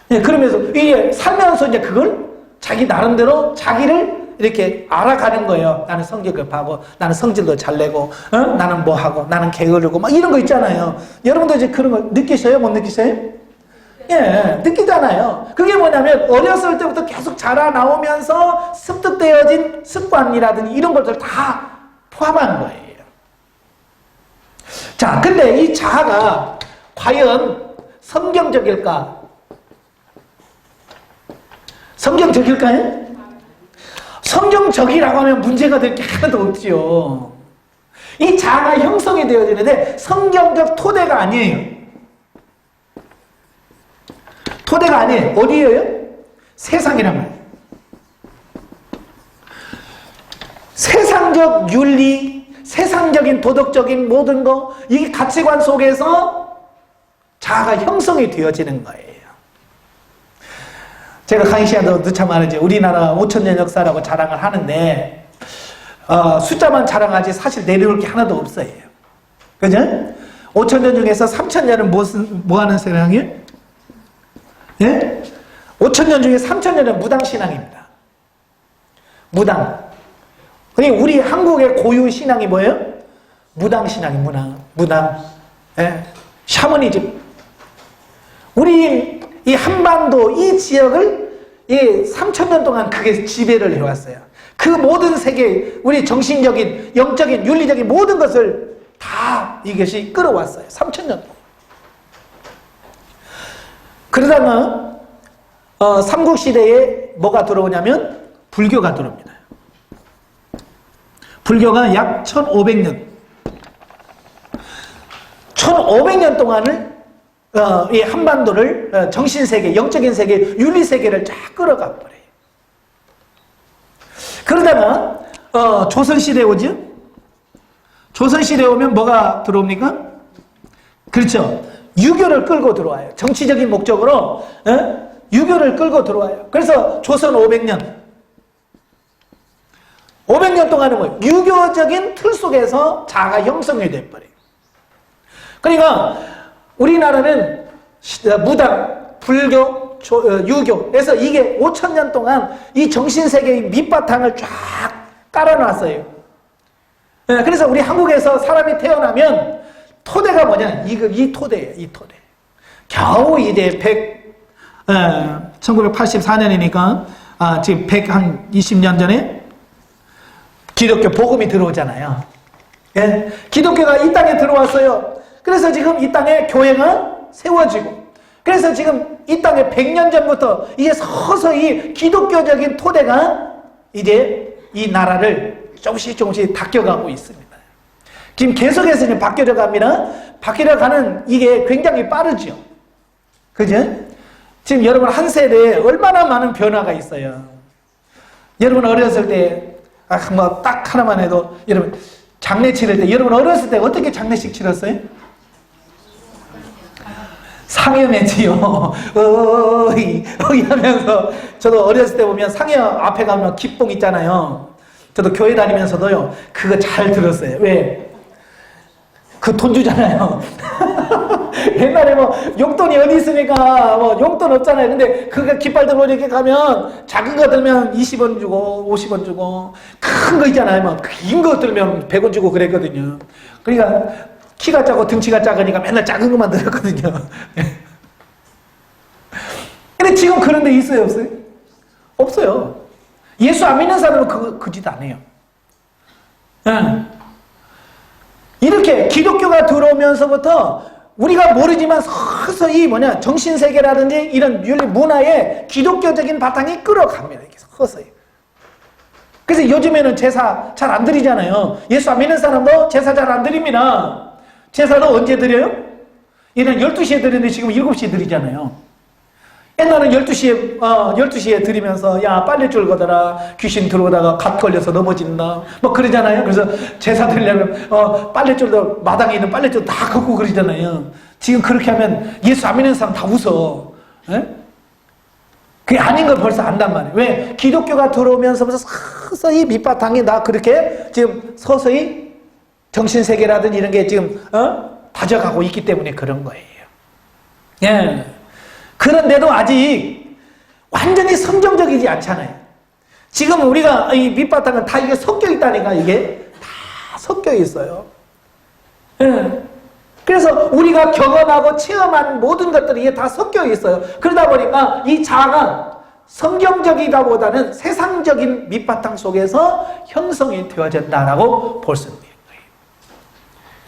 그러면서 이게 살면서 이제 그걸 자기 나름대로 자기를 이렇게 알아가는 거예요. 나는 성질 급하고, 나는 성질도 잘 내고, 나는 뭐 하고, 나는 게으르고, 막 이런 거 있잖아요. 여러분도 이제 그런 거 느끼셔요? 못 느끼세요? 느끼잖아요. 그게 뭐냐면 어렸을 때부터 계속 자라 나오면서 습득되어진 습관이라든지 이런 것들 다 포함한 거예요. 자, 근데 이 자아가 과연 성경적일까? 성경적일까요? 성경적이라고 하면 문제가 될 게 하나도 없지요. 이 자아가 형성이 되어지는데 성경적 토대가 아니에요. 토대가 아니에요. 어디예요? 세상이란 말이에요. 세상 세상적 윤리, 세상적인 도덕적인 모든 거, 이 가치관 속에서 자아가 형성이 되어지는 거예요. 제가 강의 시간도 누차 말하지, 우리나라 5천년 역사라고 자랑을 하는데 숫자만 자랑하지 사실 내려올 게 하나도 없어요. 그죠? 5천년 중에서 3천년은 뭐 하는 신앙이에요? 예? 5천년 중에 3천년은 무당신앙입니다. 무당. 그러니까 우리 한국의 고유 신앙이 뭐예요? 무당신앙이 무당. 예? 샤머니즘. 우리 이 한반도 이 지역을 이 3천년 동안 그게 지배를 해왔어요. 그 모든 세계, 우리 정신적인, 영적인, 윤리적인 모든 것을 다 이것이 끌어왔어요. 3천년 동안. 그러다가 삼국시대에 뭐가 들어오냐면 불교가 들어옵니다. 불교가 약 1500년 1500년 동안을 이 한반도를 정신세계, 영적인 세계, 윤리세계를 쫙 끌어가 버려요. 그러다가 조선시대에 오죠? 조선시대에 오면 뭐가 들어옵니까? 그렇죠. 유교를 끌고 들어와요. 정치적인 목적으로 유교를 끌고 들어와요. 그래서 조선 500년 500년 동안은 뭐예요? 유교적인 틀 속에서 자아가 형성이 돼버려요. 그러니까 우리나라는 무당, 불교, 유교 그래서 이게 5천년 동안 이 정신세계의 밑바탕을 쫙 깔아놨어요. 그래서 우리 한국에서 사람이 태어나면 토대가 뭐냐? 이 토대예요. 이 토대. 겨우 이제 1984년이니까 지금 120년 전에 기독교 복음이 들어오잖아요. 예? 기독교가 이 땅에 들어왔어요. 그래서 지금 이 땅에 교회가 세워지고, 그래서 지금 이 땅에 100년 전부터 이제 서서히 기독교적인 토대가 이제 이 나라를 조금씩 바뀌어가고 있습니다. 지금 계속해서 이제 바뀌어 갑니다. 바뀌어 가는 이게 굉장히 빠르죠. 그죠? 지금 여러분 한 세대에 얼마나 많은 변화가 있어요. 여러분 어렸을 때, 뭐 딱 하나만 해도, 여러분 장례 치를 때, 여러분 어렸을 때 어떻게 장례식 치렀어요? 상여매지요. 어이 하면서, 저도 어렸을 때 보면 상여 앞에 가면 기뽕 있잖아요. 저도 교회 다니면서도요, 그거 잘 들었어요. 왜? 그 돈 주잖아요. 옛날에 뭐 용돈이 어디 있으니까 뭐 용돈 없잖아요. 근데 그거 깃발 들고 이렇게 가면 작은 거 들면 20원 주고 50원 주고, 큰 거 있잖아요. 뭐 긴 거 들면 100원 주고 그랬거든요. 그러니까 키가 작고 등치가 작으니까 맨날 작은 것만 들었거든요. 근데 지금 그런 데 있어요, 없어요? 없어요. 예수 안 믿는 사람은 그 짓 안 해요. 이렇게 기독교가 들어오면서부터 우리가 모르지만 서서히 정신세계라든지 이런 윤리 문화에 기독교적인 바탕이 끌어갑니다. 이렇게 서서히. 그래서 요즘에는 제사 잘 안 드리잖아요. 예수 안 믿는 사람도 제사 잘 안 드립니다. 제사도 언제 드려요? 얘는 12시에 드리는데 지금 7시에 드리잖아요. 옛날은 12시에 드리면서, 야, 빨랫줄 걷어라. 귀신 들어오다가 갓 걸려서 넘어진다. 뭐 그러잖아요. 그래서 제사 드리려면, 빨랫줄도, 마당에 있는 빨랫줄 다 걷고 그러잖아요. 지금 그렇게 하면 예수 안 믿는 사람 다 웃어. 에? 그게 아닌 걸 벌써 안단 말이에요. 왜? 기독교가 들어오면서부터 서서히 밑바탕이 그렇게 지금 서서히 정신세계라든지 이런 게 지금, 다져가고 있기 때문에 그런 거예요. 예. 그런데도 아직 완전히 성경적이지 않잖아요. 지금 우리가 이 밑바탕은 다 이게 섞여 있다니까, 이게 다 섞여 있어요. 예. 그래서 우리가 경험하고 체험한 모든 것들이 이게 다 섞여 있어요. 그러다 보니까 이 자아가 성경적이다보다는 세상적인 밑바탕 속에서 형성이 되어진다라고 볼 수 있는 거예요.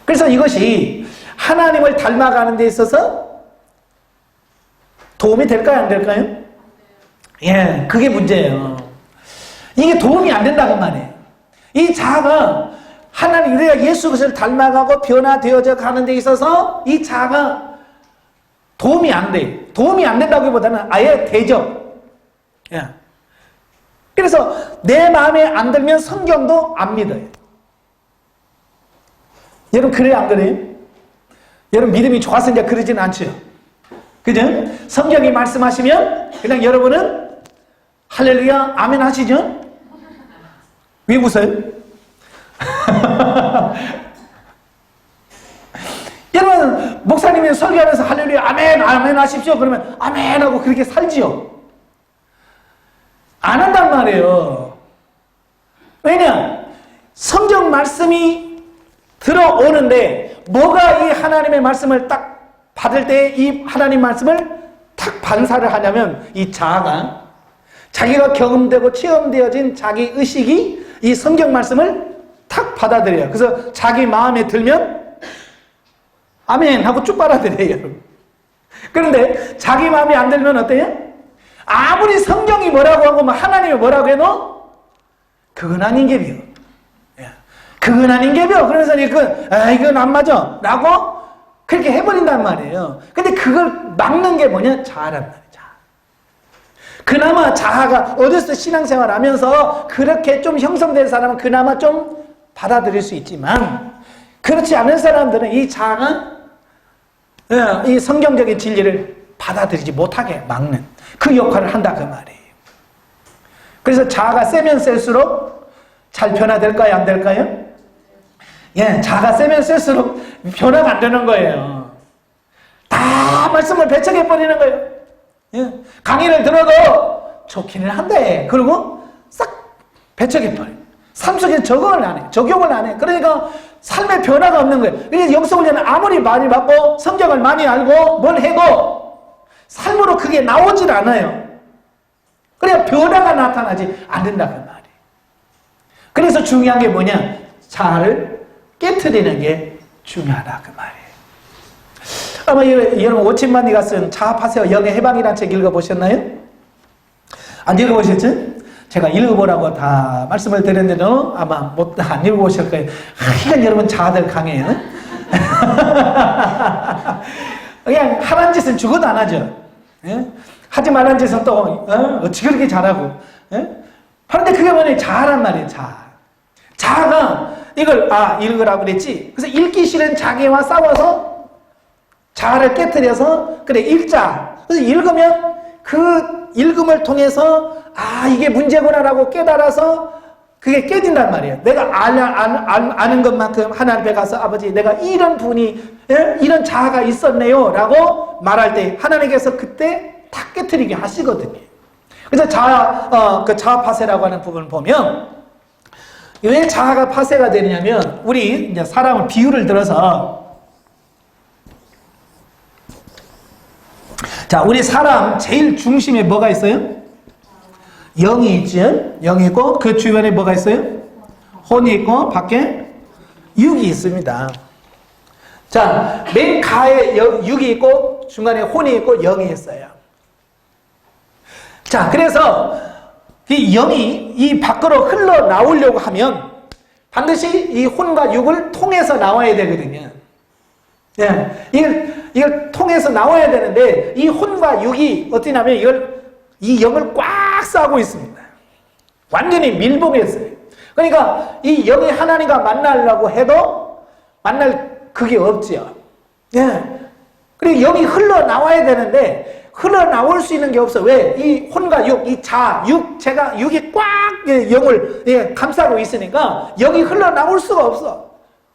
그래서 이것이 하나님을 닮아가는 데 있어서 도움이 될까요? 안 될까요? 예, 그게 문제예요. 이게 도움이 안 된다고 말이에요. 이 자아가 하나님, 우리가 예수 그리스도를 닮아가고 변화되어져 가는 데 있어서 이 자아가 도움이 안 돼요. 도움이 안 된다기보다는 아예 대적. 예. 그래서 내 마음에 안 들면 성경도 안 믿어요. 여러분 그래요 안 그래요? 여러분 믿음이 좋아서 이제 그러지는 않죠. 그죠? 성경이 말씀하시면 그냥 여러분은 할렐루야 아멘 하시죠? 왜 웃어요? 여러분 목사님이 설교하면서 할렐루야 아멘 아멘 하십시오 그러면 아멘 하고 그렇게 살지요? 안 한단 말이에요. 왜냐? 성경 말씀이 들어오는데 뭐가 이 하나님의 말씀을 딱 받을 때 이 하나님 말씀을 탁 반사를 하냐면 이 자아가 자기가 경험되고 체험되어진 자기 의식이 이 성경 말씀을 탁 받아들여요. 그래서 자기 마음에 들면 아멘 하고 쭉 빨아들여요. 그런데 자기 마음에 안 들면 어때요? 아무리 성경이 뭐라고 하고 뭐 하나님이 뭐라고 해도 그건 아닌 게벼. 그건 아닌 게벼. 그래서 이건 안 맞아 라고 그렇게 해버린단 말이에요. 근데 그걸 막는 게 뭐냐? 자아란 말이야. 그나마 자아가 어렸을 때 신앙생활 하면서 그렇게 좀 형성된 사람은 그나마 좀 받아들일 수 있지만 그렇지 않은 사람들은 이 자아가 이 성경적인 진리를 받아들이지 못하게 막는 그 역할을 한다 그 말이에요. 그래서 자아가 세면 셀수록 잘 변화될까요? 안 될까요? 예, 자아가 세면 셀수록 변화가 안 되는 거예요. 다 말씀을 배척해버리는 거예요. 예, 강의를 들어도 좋기는 한데 그리고 싹 배척해버려요. 삶 속에 적용을 안 해. 그러니까 삶의 변화가 없는 거예요. 그래서 영성훈련은 아무리 많이 받고 성경을 많이 알고 뭘 해도 삶으로 그게 나오질 않아요. 그래야 변화가 나타나지 않는다 그 말이에요. 그래서 중요한 게 뭐냐? 자아를 깨트리는 게 중요하다 그 말이에요. 아마 여러분 오친만이가 쓴 자아파세와 영의 해방이라는 책 읽어보셨나요? 안 읽어보셨죠? 제가 읽어보라고 다 말씀을 드렸는데도 아마 안 읽어보실 거예요. 하여간 여러분 자아들 강해요. 그냥 하란 짓은 죽어도 안 하죠. 예? 하지 말란 짓은 또 어찌 그렇게 잘하고. 예? 그런데 그게 뭐냐? 자아란 말이에요. 자아가 이걸 읽으라고 그랬지. 그래서 읽기 싫은 자기와 싸워서 자아를 깨트려서 그래 읽자. 그래서 읽으면 그 읽음을 통해서 이게 문제구나라고 깨달아서 그게 깨진단 말이에요. 내가 아는 것만큼 하나님 앞에 가서 아버지 내가 이런 분이 이런 자아가 있었네요 라고 말할 때 하나님께서 그때 다 깨트리게 하시거든요. 그래서 자아 파쇄라고 하는 부분을 보면 왜 자아가 파쇄가 되느냐면 우리 이제 사람을 비유를 들어서 자, 우리 사람 제일 중심에 뭐가 있어요? 영이 있죠? 영이 있고 그 주변에 뭐가 있어요? 혼이 있고 밖에 육이 있습니다. 자, 맨 가에 육이 있고 중간에 혼이 있고 영이 있어요. 자, 그래서 이 영이 이 밖으로 흘러나오려고 하면 반드시 이 혼과 육을 통해서 나와야 되거든요. 예, 이걸 통해서 나와야 되는데 이 혼과 육이 어떠냐면 이 영을 꽉 싸고 있습니다. 완전히 밀봉했어요. 그러니까 이 영이 하나님과 만나려고 해도 만날 그게 없지요. 예. 그리고 영이 흘러나와야 되는데 흘러나올 수 있는 게 없어. 왜? 이 혼과 육, 이 육이 꽉 영을 감싸고 있으니까 영이 흘러나올 수가 없어.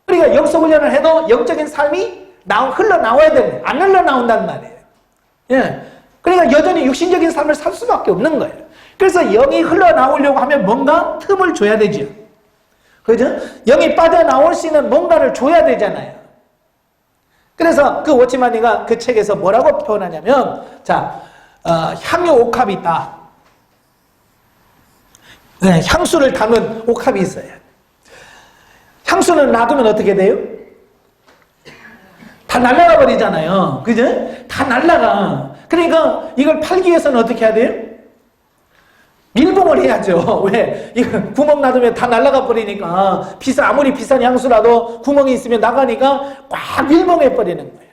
그러니까 영성훈련을 해도 영적인 삶이 흘러나와야 되는데 안 흘러나온단 말이에요. 예. 그러니까 여전히 육신적인 삶을 살 수밖에 없는 거예요. 그래서 영이 흘러나오려고 하면 뭔가 틈을 줘야 되죠. 그죠? 영이 빠져나올 수 있는 뭔가를 줘야 되잖아요. 그래서 그 워치만이가 그 책에서 뭐라고 표현하냐면 향유 옥합이 있다. 네, 향수를 담은 옥합이 있어요. 향수는 놔두면 어떻게 돼요? 다 날아가 버리잖아요. 그죠? 다 날아가. 그러니까 이걸 팔기 위해서는 어떻게 해야 돼요? 밀봉을 해야죠. 왜? 이거 구멍 놔두면 다 날아가 버리니까 아무리 비싼 향수라도 구멍이 있으면 나가니까 꽉 밀봉해 버리는 거예요.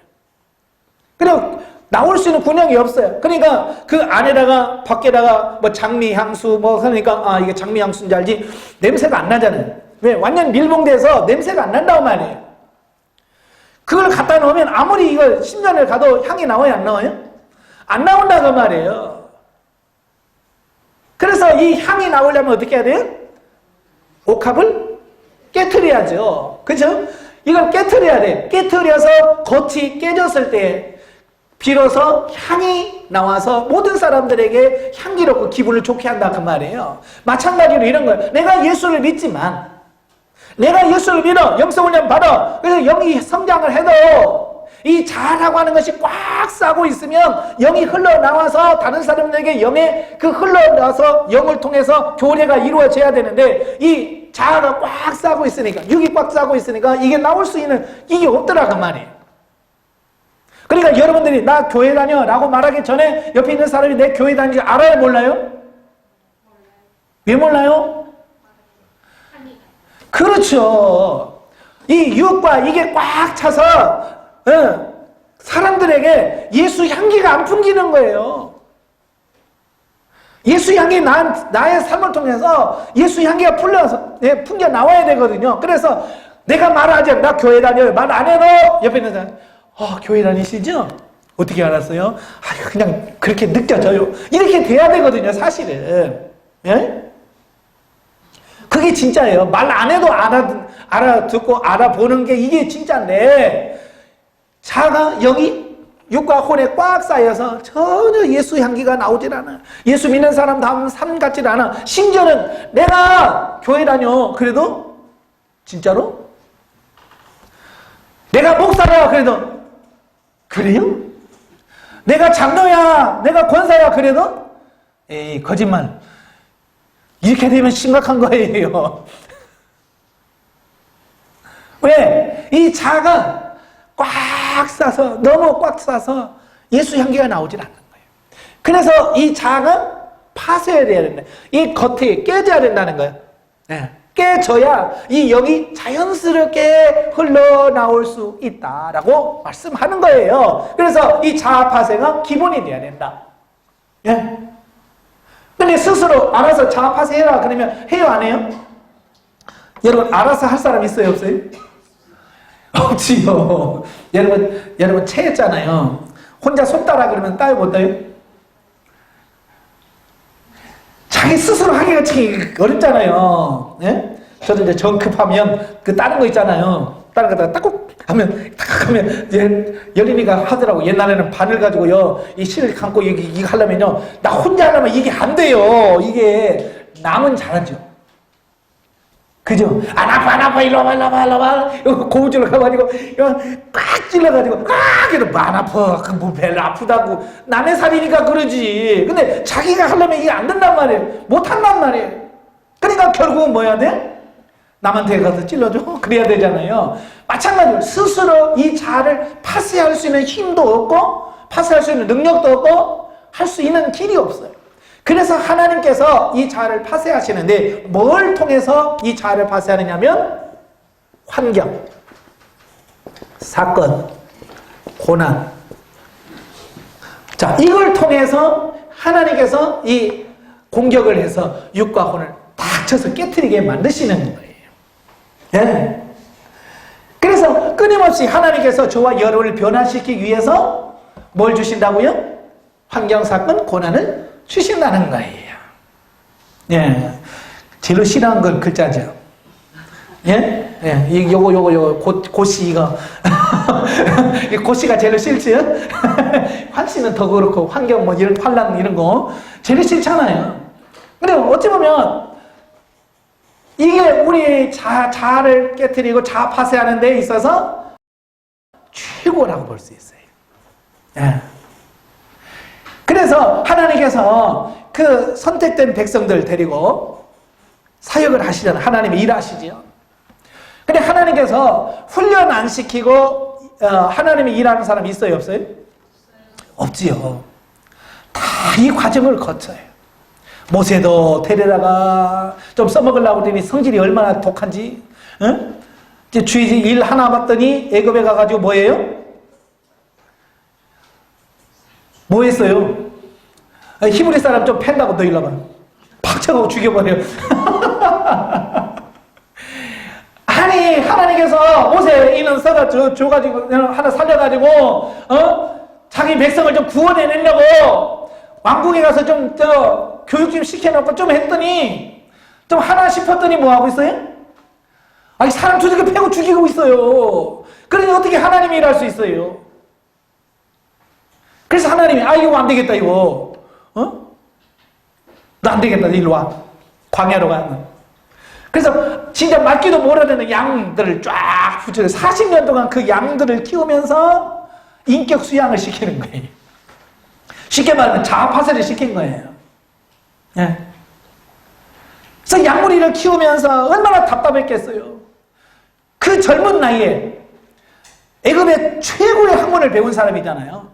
그리고 나올 수 있는 군형이 없어요. 그러니까 그 안에다가 밖에다가 뭐 장미 향수 그러니까 이게 장미 향수인지 알지? 냄새가 안 나잖아요. 왜? 완전 밀봉돼서 냄새가 안 난다고 말이에요. 그걸 갖다 놓으면 아무리 이거 10년을 가도 향이 나와요, 안 나와요? 안 나온다고 말이에요. 그래서 이 향이 나오려면 어떻게 해야 돼요? 옥합을 깨트려야죠. 그죠? 이걸 깨트려야 돼. 깨트려서 겉이 깨졌을 때 비로소 향이 나와서 모든 사람들에게 향기롭고 기분을 좋게 한다 그 말이에요. 마찬가지로 이런 거예요. 내가 예수를 믿지만, 내가 예수를 믿어, 영성훈련 받아, 그래서 영이 성장을 해도 이 자아라고 하는 것이 꽉 싸고 있으면 영이 흘러나와서 다른 사람들에게 영의 그 흘러나와서 영을 통해서 교례가 이루어져야 되는데, 이 자아가 꽉 싸고 있으니까, 육이 꽉 싸고 있으니까 이게 나올 수 있는 이게 없더라 그 말이에요. 그러니까 여러분들이 나 교회 다녀 라고 말하기 전에 옆에 있는 사람이 내 교회 다니는지 알아요, 몰라요? 왜 몰라요? 그렇죠. 이 유혹과 이게 꽉 차서 사람들에게 예수 향기가 안 풍기는 거예요. 예수 향기 나의 삶을 통해서 예수 향기가 풍겨 나와야 되거든요. 그래서 내가 말하지, 나 교회 다녀요. 말 안 해도 옆에 있는 사람, 교회 다니시죠? 어떻게 알았어요? 그냥 그렇게 느껴져요. 이렇게 돼야 되거든요, 사실은. 예? 그게 진짜예요. 말 안 해도 알아듣고 알아보는 게 이게 진짜인데, 자가 영이 육과 혼에 꽉 쌓여서 전혀 예수 향기가 나오질 않아요. 예수 믿는 사람 다음 삶 같질 않아. 심지어는 내가 교회 다녀. 그래도 진짜로? 내가 목사야. 그래도 그래요? 내가 장로야, 내가 권사야. 그래도 에이, 거짓말. 이렇게 되면 심각한 거예요. 왜? 이 자가 꽉 싸서, 너무 꽉 싸서 예수 향기가 나오질 않는 거예요. 그래서 이 자가 파쇄해야 된다. 이 겉에 깨져야 된다는 거예요. 네. 깨져야 이 영이 자연스럽게 흘러나올 수 있다라고 말씀하는 거예요. 그래서 이 자아 파쇄가 기본이 돼야 된다. 예. 근데 스스로 알아서 자아 파쇄해라 그러면 해요, 안 해요? 여러분, 알아서 할 사람 있어요, 없어요? 없지요. 여러분 체했잖아요. 혼자 손 따라 그러면 따요, 못 따요? 자기 스스로 하기가 참 어렵잖아요. 예? 저도 이제 정급하면 그 다른 거 있잖아요. 다른 거다가 딱 하면 여린이가 하더라고. 옛날에는 바늘 가지고요, 이 실을 감고 이거 하려면요, 나 혼자 하려면 이게 안 돼요. 이게 남은 잘하죠. 그죠? 안 아파, 일로 와봐. 고무줄로 가가지고, 꽉 찔러가지고, 그래도 안 아파. 뭐 별로 아프다고. 남의 살이니까 그러지. 근데 자기가 하려면 이게 안 된단 말이에요. 못 한단 말이에요. 그러니까 결국은 뭐 해야 돼? 남한테 가서 찔러줘? 그래야 되잖아요. 마찬가지로 스스로 이 자아를 파쇄할 수 있는 힘도 없고, 파쇄할 수 있는 능력도 없고, 할 수 있는 길이 없어요. 그래서 하나님께서 이 자아를 파쇄하시는데, 뭘 통해서 이 자아를 파쇄하느냐면 환경, 사건, 고난. 자, 이걸 통해서 하나님께서 이 공격을 해서 육과 혼을 딱 쳐서 깨트리게 만드시는 거예요. 예. 그래서 끊임없이 하나님께서 저와 여러분을 변화시키기 위해서 뭘 주신다고요? 환경, 사건, 고난을 주신다는 거예요. 예. 제일 싫어하는 건 글자죠. 예? 예. 요거, 고시, 이거. 고시가 제일 싫지요? 환시는 더 그렇고, 환경, 뭐, 이런 환란, 이런 거. 제일 싫잖아요. 근데 어찌 보면, 이게 우리 자아를 깨트리고 자아 파쇄하는 데 있어서 최고라고 볼 수 있어요. 예. 그래서 하나님께서 그 선택된 백성들 데리고 사역을 하시잖아요. 하나님이 일하시지요. 근데 하나님께서 훈련 안 시키고 하나님이 일하는 사람이 있어요, 없어요? 없지요. 다 이 과정을 거쳐요. 모세도 데려다가 좀 써먹으려고 했더니 성질이 얼마나 독한지, 응? 이제 주의 일 하나 봤더니 애굽에 가가지고 뭐예요? 뭐 했어요? 히브리 사람 좀 팬다고 너 일로 와봐. 팍 쳐가고 죽여버려. 아니, 하나님께서 모세 이는 써가 줘가지고, 하나 살려가지고, 자기 백성을 좀 구원해내려고, 왕궁에 가서 좀, 교육 좀 시켜놓고 좀 했더니, 좀 하나 싶었더니 뭐 하고 있어요? 아니, 사람 두들겨 패고 죽이고 있어요. 그러니 어떻게 하나님이 일할 수 있어요? 그래서 하나님이, 이거 안 되겠다, 이거. 너 안 되겠다, 일로 와. 광야로 가. 그래서 진짜 맞기도 모르는 양들을 쫙 붙여 40년 동안 그 양들을 키우면서 인격 수양을 시키는 거예요. 쉽게 말하면 자아파설을 시킨 거예요. 예. 그래서 양무리를 키우면서 얼마나 답답했겠어요. 그 젊은 나이에 애굽의 최고의 학문을 배운 사람이잖아요.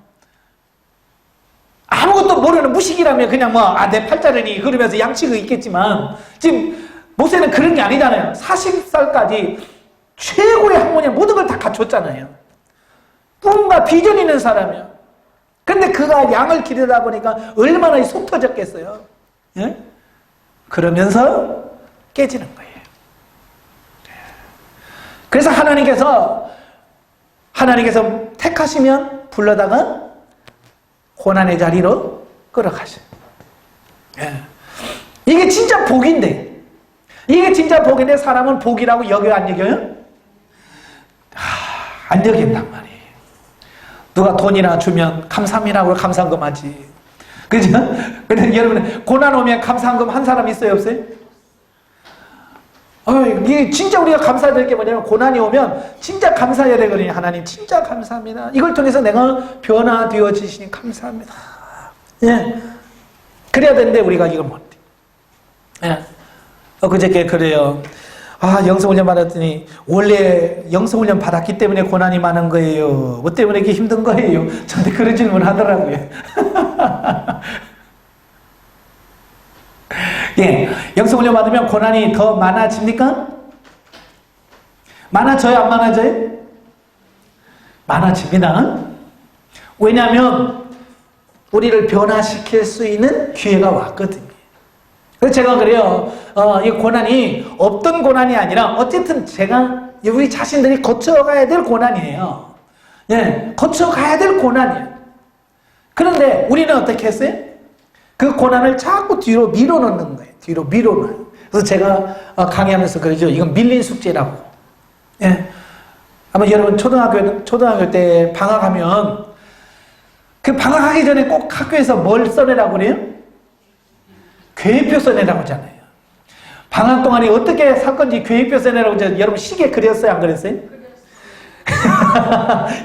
아무것도 모르는 무식이라면 그냥 내 팔자르니 그러면서 양치고 있겠지만 지금 모세는 그런 게 아니잖아요. 40살까지 최고의 학문에 모든 걸 다 갖췄잖아요. 꿈과 비전 있는 사람이야. 근데 그가 양을 기르다 보니까 얼마나 속 터졌겠어요. 예? 그러면서 깨지는 거예요. 그래서 하나님께서 택하시면 불러다가 고난의 자리로 끌어가셔요. 예. 이게 진짜 복인데, 사람은 복이라고 여겨요, 안 여겨요? 안 여긴단 말이에요. 누가 돈이나 주면 감사합니다고 감사한금 하지. 그죠? 근데 여러분, 고난 오면 감사한금 한 사람 있어요, 없어요? 이게 진짜 우리가 감사해야 될 게 뭐냐면, 고난이 오면 진짜 감사해야 되거든요. 하나님, 진짜 감사합니다. 이걸 통해서 내가 변화되어지시니 감사합니다. 예. 그래야 되는데, 우리가 이걸 못해. 예. 그저께 그래요. 영성훈련 받았더니, 원래 영성훈련 받았기 때문에 고난이 많은 거예요. 뭐 때문에 이렇게 힘든 거예요? 저한테 그런 질문 하더라고요. 예, 영성훈련 받으면 고난이 더 많아집니까? 많아져요, 안 많아져요? 많아집니다. 왜냐하면 우리를 변화시킬 수 있는 기회가 왔거든요. 그래서 제가 그래요. 이 고난이 없던 고난이 아니라 어쨌든 우리 자신들이 거쳐가야 될 고난이에요. 예, 거쳐가야 될 고난이에요. 그런데 우리는 어떻게 했어요? 그 고난을 자꾸 뒤로 밀어넣는 거예요. 뒤로 밀어넣어요. 그래서 제가 강의하면서 그러죠. 이건 밀린 숙제라고. 예. 아마 여러분 초등학교 때 방학하면 그 방학하기 전에 꼭 학교에서 뭘 써내라고 그래요? 계획표 써내라고 하잖아요. 방학 동안에 어떻게 살 건지 계획표 써내라고 하잖아요. 여러분 시계 그렸어요? 안 그렸어요?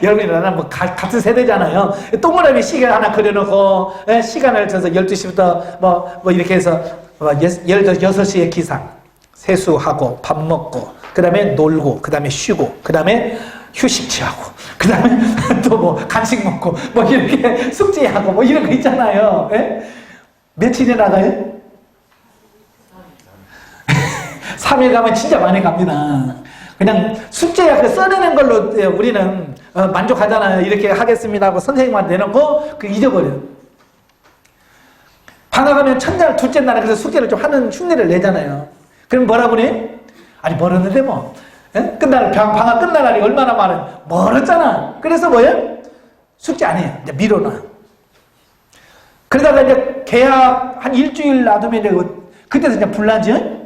여러분이 나랑 같은 세대잖아요. 동그라미 시계 하나 그려놓고 시간을 쳐서 12시부터 이렇게 해서 6시에 기상 세수하고 밥 먹고 그 다음에 놀고 그 다음에 쉬고 그 다음에 휴식 취하고 그 다음에 또 간식 먹고 이렇게 숙제하고 이런 거 있잖아요. 예? 며칠이 나가요? 3일 가면 진짜 많이 갑니다. 그냥 숙제 써내는 걸로 우리는 만족하잖아요. 이렇게 하겠습니다 하고 선생님한테 내놓고 잊어버려요. 방학하면 첫날, 둘째 날에 그래서 숙제를 좀 하는 흉내를 내잖아요. 그럼 뭐라고 그래? 아니 멀었는데 뭐. 예? 방학 끝날 날이 얼마나 많아요. 멀었잖아. 그래서 뭐예요? 숙제 안 해요. 이제 밀어놔. 그러다가 이제 개학 한 일주일 놔두면 이제 그때서 이제 불나죠?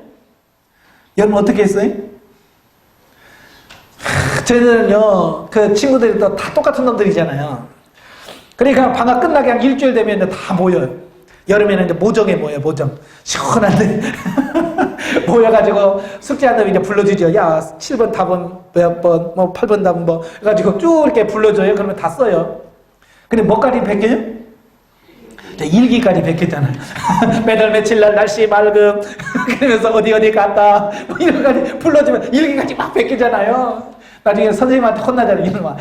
여러분 어떻게 했어요? 저희는요, 그 친구들이 또 다 똑같은 놈들이잖아요. 그러니까 방학 끝나게 한 일주일 되면 이제 다 모여요. 여름에는 이제 모정에 모여요, 모정. 시원한데. 모여가지고 숙제한 놈이 이제 불러주죠. 야, 7번 답은 몇 번, 8번 답은 해가지고 쭉 이렇게 불러줘요. 그러면 다 써요. 근데 뭐까지 베껴요? 일기까지 베꼈잖아요. 매달 며칠 날 날씨 맑음 그러면서 어디 갔다 이런 거까지 불러주면 일기까지 막 베끼잖아요. 나중에 선생님한테 혼나잖아요. 이런 거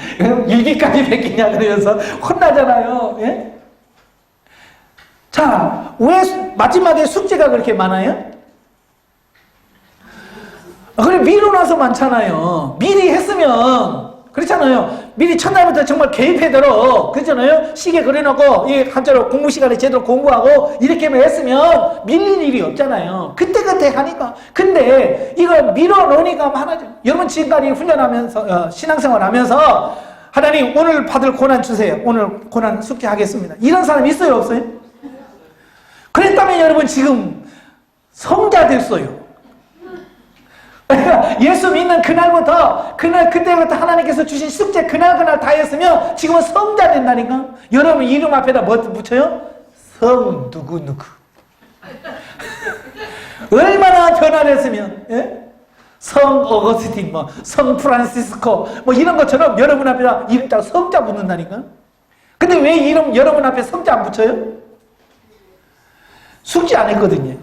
일기까지 베끼냐 그러면서 혼나잖아요. 예? 자, 왜 마지막에 숙제가 그렇게 많아요? 그래 미뤄놔서 많잖아요. 미리 했으면 그렇잖아요. 미리 첫날부터 정말 계획대로, 그렇잖아요? 시계 그려놓고, 이 한자로 공부 시간에 제대로 공부하고, 이렇게만 했으면 밀릴 일이 없잖아요. 그때그때 하니까. 근데 이걸 밀어놓으니까 하나죠. 여러분 지금까지 훈련하면서, 신앙생활 하면서, 하나님 오늘 받을 고난 주세요. 오늘 고난 숙제하겠습니다. 이런 사람 있어요, 없어요? 그랬다면 여러분 지금 성자 됐어요. 예수 믿는 그날부터 그때부터 하나님께서 주신 숙제 그날 다 했으면 지금은 성자 된다니까. 여러분 이름 앞에다 뭐 붙여요? 성 누구 얼마나 변화됐으면, 예? 성 어거스틴, 성 프란시스코 이런 것처럼 여러분 앞에다 이름 딱 성자 붙는다니까. 근데 왜 이름 여러분 앞에 성자 안 붙여요? 숙제 안 했거든요.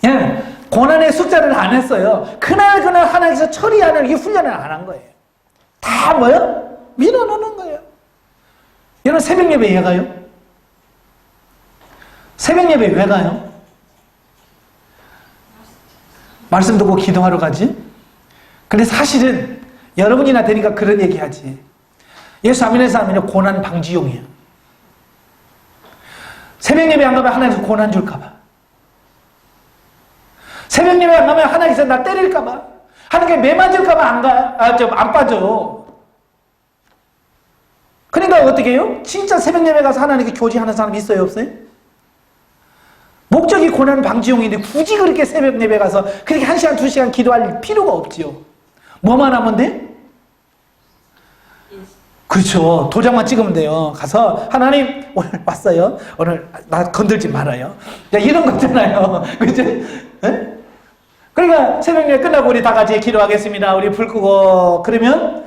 예. 고난의 숙제를 안 했어요. 그날 하나님께서 처리하는 이 훈련을 안 한 거예요. 다 뭐요? 밀어넣는 거예요. 여러분 새벽 예배 왜 가요? 새벽 예배 왜 가요? 말씀 듣고 기도하러 가지? 근데 사실은 여러분이나 되니까 그런 얘기 하지. 예수 안 믿는 사람은 고난 방지용이에요. 새벽 예배 안 가면 하나님께서 고난 줄까 봐. 새벽 예배 안 가면 하나님께서 나 때릴까봐, 하나님께 매 맞을까봐 안 빠져. 그러니까 어떻게 해요? 진짜 새벽 예배 가서 하나님께 교제하는 사람 있어요, 없어요? 목적이 고난 방지용인데 굳이 그렇게 새벽 예배 가서 그렇게 1시간, 2시간 기도할 필요가 없지요. 뭐만 하면 돼? 그렇죠. 도장만 찍으면 돼요. 가서 하나님 오늘 왔어요. 오늘 나 건들지 말아요. 이런 거 있잖아요. 그죠? 네? 그러니까 새벽 예배 끝나고 우리 다 같이 기도하겠습니다. 우리 불 끄고 그러면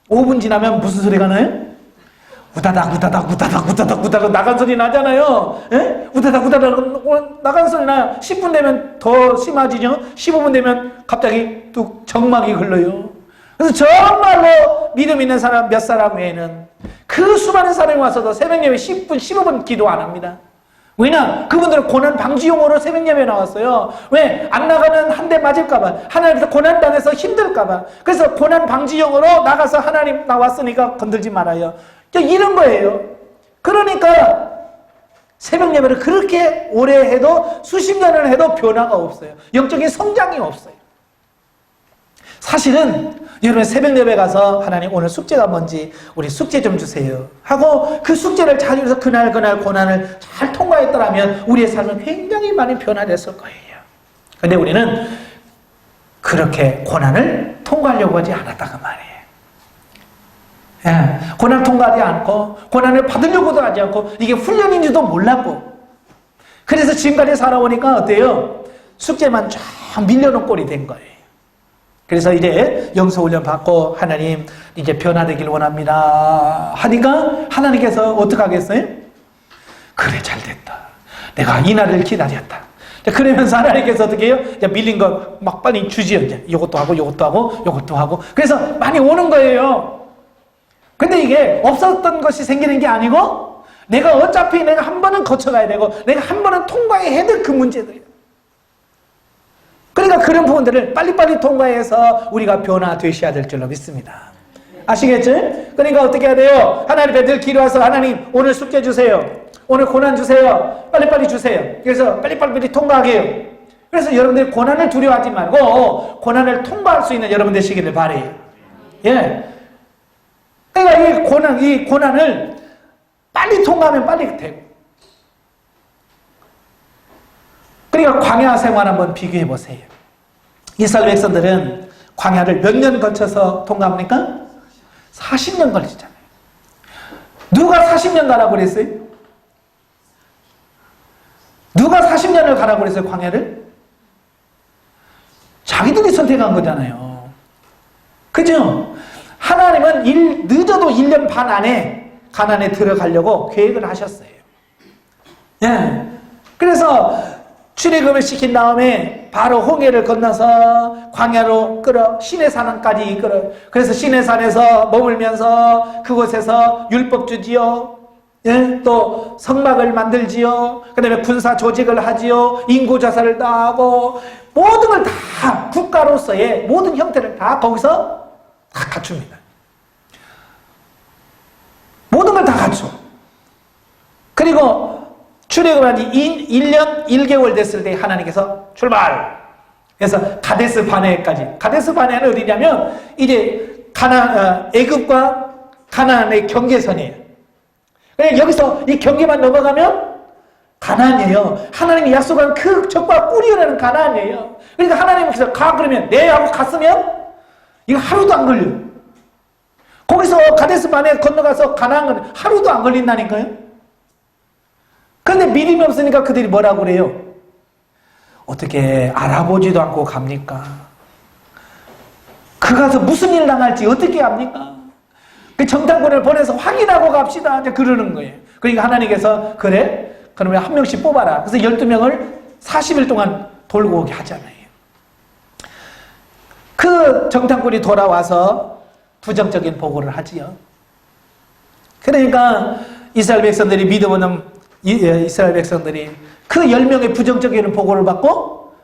5분 지나면 무슨 소리가 나요? 우다닥 나간 소리 나잖아요. 예? 우다닥 나간 소리 나요. 10분 되면 더 심해지죠. 15분 되면 갑자기 뚝 정막이 흘러요. 그래서 정말로 믿음 있는 사람 몇 사람 외에는 그 수많은 사람이 와서도 새벽 예배 10분, 15분 기도 안 합니다. 왜냐? 그분들은 고난 방지용으로 새벽 예배 나왔어요. 왜? 안 나가면 한 대 맞을까봐, 하나님께서 고난 당해서 힘들까봐. 그래서 고난 방지용으로 나가서 하나님 나왔으니까 건들지 말아요. 이런 거예요. 그러니까 새벽 예배를 그렇게 오래 해도 수십 년을 해도 변화가 없어요. 영적인 성장이 없어요. 사실은 여러분 새벽 예배 가서 하나님 오늘 숙제가 뭔지 우리 숙제 좀 주세요 하고 그 숙제를 잘 해서 그날 고난을 잘 통과했더라면 우리의 삶은 굉장히 많이 변화됐을 거예요. 근데 우리는 그렇게 고난을 통과하려고 하지 않았다고 말이에요. 예, 고난 통과하지 않고 고난을 받으려고도 하지 않고 이게 훈련인지도 몰랐고, 그래서 지금까지 살아오니까 어때요? 숙제만 쫙 밀려놓은 꼴이 된 거예요. 그래서 이제 영성훈련 받고 하나님 이제 변화되길 원합니다 하니까 하나님께서 어떻게 하겠어요? 그래 잘됐다. 내가 이 날을 기다렸다. 그러면서 하나님께서 어떻게 해요? 밀린 거 막 빨리 주지요. 이제 이것도 하고 이것도 하고 이것도 하고. 그래서 많이 오는 거예요. 근데 이게 없었던 것이 생기는 게 아니고 내가 어차피 내가 한 번은 거쳐가야 되고 내가 한 번은 통과해야 될 그 문제들이에요. 그러니까 그런 부분들을 빨리빨리 통과해서 우리가 변화되셔야 될 줄로 믿습니다. 아시겠죠? 그러니까 어떻게 해야 돼요? 하나님 앞에 늘 기도해서 하나님 오늘 숙제 주세요. 오늘 고난 주세요. 빨리빨리 주세요. 그래서 빨리빨리 통과하게 해요. 그래서 여러분들이 고난을 두려워하지 말고 고난을 통과할 수 있는 여러분 되시기를 바래요. 예. 그러니까 이 고난을 빨리 통과하면 빨리 되고. 그러니까 광야 생활 한번 비교해 보세요. 이스라엘 백성들은 광야를 몇 년 거쳐서 통과합니까? 40년 걸리잖아요. 누가 40년 가라고 그랬어요? 누가 40년을 가라고 그랬어요, 광야를? 자기들이 선택한 거잖아요. 그죠? 하나님은 늦어도 1년 반 안에 가나안에 들어가려고 계획을 하셨어요. 예. 그래서 출애굽을 시킨 다음에 바로 홍해를 건너서 광야로 끌어 시내산까지 이끌어. 그래서 시내산에서 머물면서 그곳에서 율법 주지요. 예? 또 성막을 만들지요. 그 다음에 군사 조직을 하지요. 인구조사를 다 하고 모든 걸 다 국가로서의 모든 형태를 다 거기서 다 갖춥니다. 모든 걸 다 갖춰. 그리고 출애굽한 지 1년 1개월 됐을 때 하나님께서 출발! 그래서 가데스 바네까지. 가데스 바네는 어디냐면 이제 애굽과 가나안의 경계선이에요. 그러니까 여기서 이 경계만 넘어가면 가나안이에요. 하나님이 약속한 그 적과 꿀이라는 가나안이에요. 그러니까 하나님께서 가 그러면 네 하고 갔으면 이거 하루도 안 걸려. 거기서 가데스 바네 건너가서 가나안은 하루도 안 걸린다니까요. 그런데 믿음이 없으니까 그들이 뭐라고 그래요? 어떻게 알아보지도 않고 갑니까? 그 가서 무슨 일 당할지 어떻게 압니까? 그 정탐꾼을 보내서 확인하고 갑시다. 이제 그러는 거예요. 그러니까 하나님께서 그래? 그러면 한 명씩 뽑아라. 그래서 12명을 40일 동안 돌고 오게 하잖아요. 그 정탐꾼이 돌아와서 부정적인 보고를 하지요. 그러니까 이스라엘 백성들이 믿음 없는 이스라엘 백성들이 그 10명의 부정적인 보고를 받고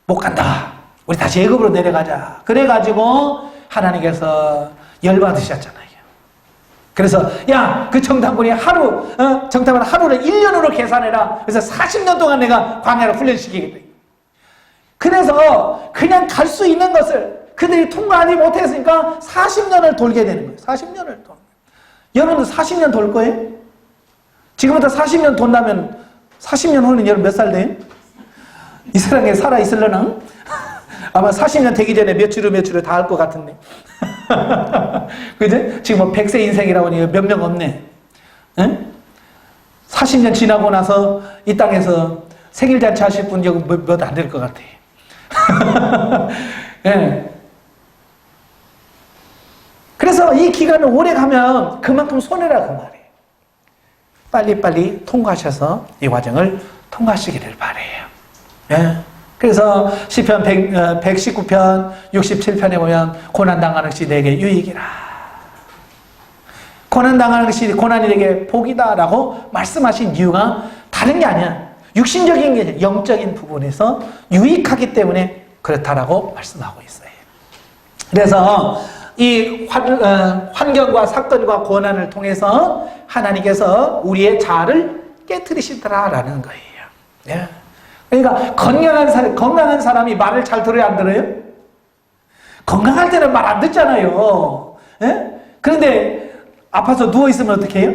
못 간다. 우리 다시 애굽으로 내려가자. 그래가지고 하나님께서 열받으셨잖아요. 그래서 야, 그 정탐꾼이 정탐꾼 하루를 1년으로 계산해라. 그래서 40년 동안 내가 광야를 훈련시키겠다. 그래서 그냥 갈 수 있는 것을 그들이 통과하지 못했으니까 40년을 돌게 되는 거예요. 40년을 돌는 거예요. 여러분도 40년 돌 거예요? 지금부터 40년 돈다면 40년 후는 여러분 몇 살 돼요? 이 세상에 살아있으려나? 아마 40년 되기 전에 몇 주로 다 할 것 같은데. 그죠? 지금 뭐 100세 인생이라고 하니 몇 명 없네. 응? 40년 지나고 나서 이 땅에서 생일잔치 하실 분 여기 몇 안 될 것 같아. 네. 그래서 이 기간을 오래 가면 그만큼 손해라 그 말이에요. 빨리빨리 통과하셔서 이 과정을 통과하시기를 바라요. 네. 그래서 시편 119편 67편에 보면 고난당하는 것이 내게 유익이라. 고난당하는 것이 고난이 내게 복이다 라고 말씀하신 이유가 다른 게 아니야. 육신적인 게 아니라 영적인 부분에서 유익하기 때문에 그렇다라고 말씀하고 있어요. 그래서 이 환경과 사건과 고난을 통해서 하나님께서 우리의 자아를 깨트리시더라라는 거예요. 네. 그러니까 건강한 사람이 말을 잘 들어야 안 들어요? 건강할 때는 말 안 듣잖아요. 예? 그런데 아파서 누워있으면 어떻게 해요?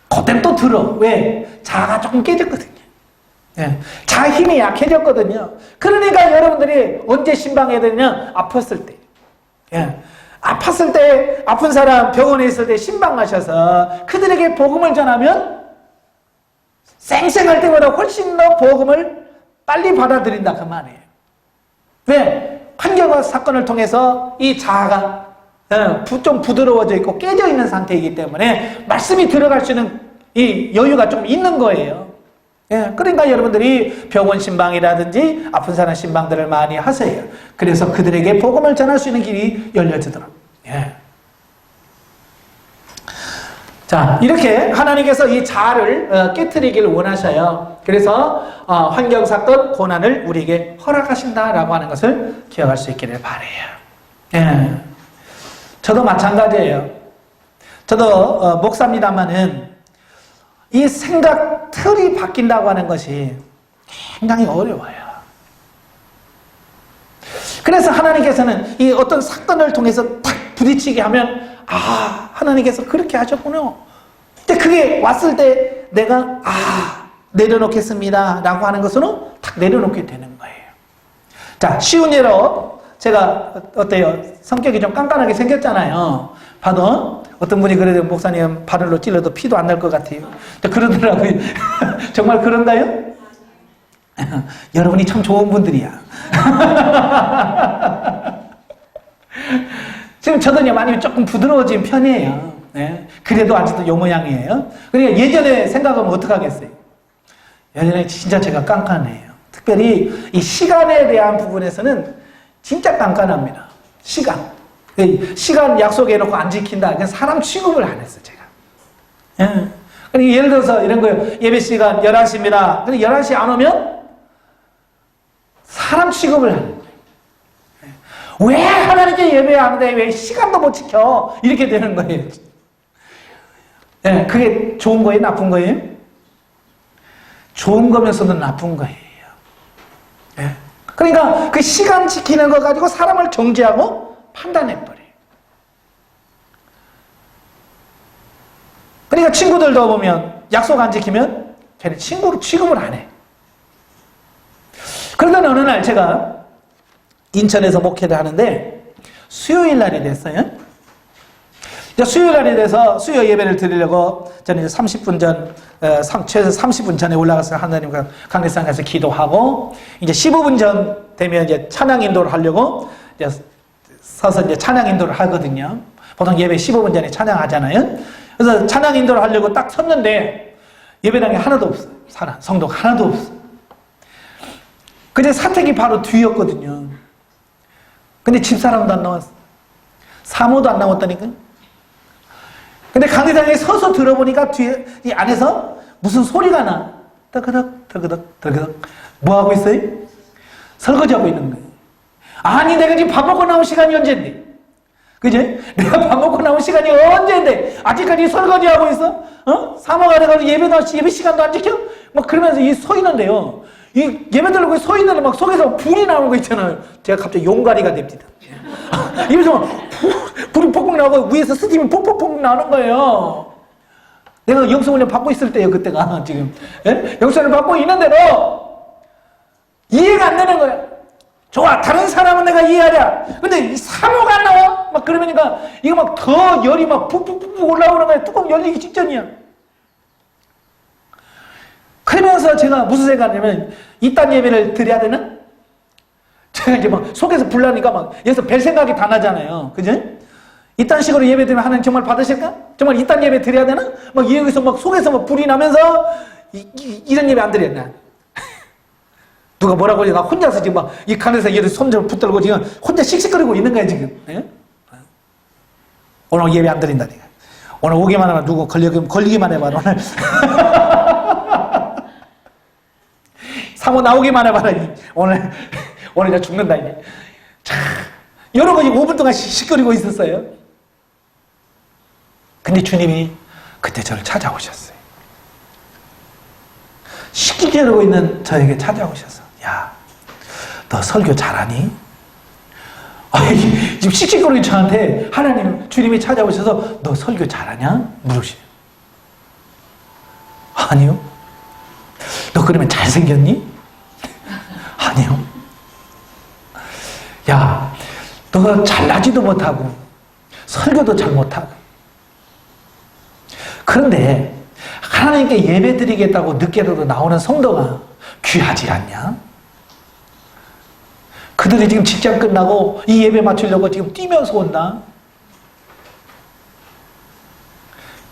그때는 또 들어. 왜? 자아가 조금 깨졌거든요. 예. 자아 힘이 약해졌거든요. 그러니까 여러분들이 언제 신방해야 되냐? 아팠을 때. 예. 아팠을 때, 아픈 사람 병원에 있을 때 신방 가셔서 그들에게 복음을 전하면 쌩쌩할 때보다 훨씬 더 복음을 빨리 받아들인다 그 말이에요. 왜? 환경과 사건을 통해서 이 자아가 좀 부드러워져 있고 깨져 있는 상태이기 때문에 말씀이 들어갈 수 있는 이 여유가 좀 있는 거예요. 예, 그러니까 여러분들이 병원 신방이라든지 아픈 사람 신방들을 많이 하세요. 그래서 그들에게 복음을 전할 수 있는 길이 열려지더라고요. 예. 자, 이렇게 하나님께서 이 자아를 깨트리기를 원하셔요. 그래서 환경, 사건, 고난을 우리에게 허락하신다라고 하는 것을 기억할 수 있기를 바라요. 예. 저도 마찬가지예요. 저도 목사입니다만은 이 생각 틀이 바뀐다고 하는 것이 굉장히 어려워요. 그래서 하나님께서는 이 어떤 사건을 통해서 탁 부딪히게 하면 하나님께서 그렇게 하셨구나. 근데 그게 왔을 때 내가 내려놓겠습니다 라고 하는 것으로 탁 내려놓게 되는 거예요. 자, 쉬운 예로 제가 어때요? 성격이 좀 깐깐하게 생겼잖아요. 봐도 어떤 분이 그래도 목사님 바늘로 찔러도 피도 안 날 것 같아요. 그러더라고요. 정말 그런가요? 여러분이 참 좋은 분들이야. 지금 저도 많이 조금 부드러워진 편이에요. 네. 그래도 아직도 요 모양이에요. 그러니까 예전에 생각하면 어떡하겠어요? 예전에 진짜 제가 깐깐해요. 특별히 이 시간에 대한 부분에서는 진짜 깐깐합니다. 시간 약속해놓고 안 지킨다. 그냥 사람 취급을 안 했어요, 제가. 예. 그러니까 예를 들어서 이런 거예요. 예배 시간 11시입니다. 근데 11시 안 오면 사람 취급을 하는 거예요. 왜 하나님께 예배하는데 왜 시간도 못 지켜? 이렇게 되는 거예요. 예, 그게 좋은 거예요? 나쁜 거예요? 좋은 거면서도 나쁜 거예요. 예. 그러니까 그 시간 지키는 거 가지고 사람을 정죄하고 판단해버려요. 그러니까 친구들도 보면 약속 안 지키면 걔는 친구로 취급을 안 해. 그러던 어느 날 제가 인천에서 목회를 하는데 수요일 날이 됐어요. 수요일 날이 돼서 수요 예배를 드리려고 저는 이제 30분 전, 최소 30분 전에 올라가서 하나님과 강대상 가서 기도하고 이제 15분 전 되면 이제 찬양 인도를 하려고 이제 서서 이제 찬양 인도를 하거든요. 보통 예배 15분 전에 찬양하잖아요. 그래서 찬양 인도를 하려고 딱 섰는데 예배당에 하나도 없어요. 성도가 하나도 없어요. 그제 사택이 바로 뒤였거든요. 근데 집사람도 안 나왔어. 사모도 안 나왔다니까. 근데 강의장에 서서 들어보니까 뒤에 이 안에서 무슨 소리가 나. 더그덕 더그덕 더그덕. 뭐 하고 있어요? 설거지하고 있는 거예요. 아니 내가 지금 밥 먹고 나온 시간이 언제인데? 그지? 내가 밥 먹고 나온 시간이 언제인데 아직까지 설거지하고 있어? 사모가 돼가지고 예배 시간도 안 지켜? 막 그러면서 서 있는데요. 이 예배 들고 서 있는데 막 속에서 불이 나오는 거 있잖아요. 제가 갑자기 용가리가 됩니다. 입에서 막 불이 폭폭 나오고 위에서 스팀이 폭폭폭 나오는 거예요. 내가 영성훈련 받고 있을 때예요. 그때가 지금 영성훈련 받고 있는데도 이해가 안 되는 거야. 좋아, 다른 사람은 내가 이해하랴. 근데 이 사모가 안 나와? 막 그러니까 이거 막 더 열이 막 푹푹푹 올라오는 거야. 뚜껑 열리기 직전이야. 그러면서 제가 무슨 생각하냐면 이딴 예배를 드려야 되나? 제가 이제 막 속에서 불나니까 막 여기서 별 생각이 다 나잖아요. 그죠? 이딴 식으로 예배 드리면 하나님 정말 받으실까? 정말 이딴 예배 드려야 되나? 막 여기서 막 속에서 막 불이 나면서 이런 예배 안 드려야 돼. 누가 뭐라고 하지? 나 혼자서 지금 막 이 칸에서 얘를 손잡고 붙들고 지금 혼자 씩씩거리고 있는 거야 지금. 예? 오늘 예배 안 드린다 내가. 오늘 오기만 하면 누구 걸리기만 해봐 오늘. 사모 나오기만 해봐라. 오늘 나 죽는다 이제. 자, 여러 가지 5분 동안 씩씩거리고 있었어요. 근데 주님이 그때 저를 찾아오셨어요. 씩씩거리고 있는 저에게 찾아오셔서 야, 너 설교 잘하니? 지금 씩씩거리는 저한테 주님이 찾아오셔서 너 설교 잘하냐? 물으시네요. 아니요. 너 그러면 잘생겼니? 아니요. 야, 너가 잘나지도 못하고 설교도 잘 못하고 그런데 하나님께 예배 드리겠다고 늦게라도 나오는 성도가 귀하지 않냐? 그들이 지금 직장 끝나고 이 예배 맞추려고 지금 뛰면서 온다.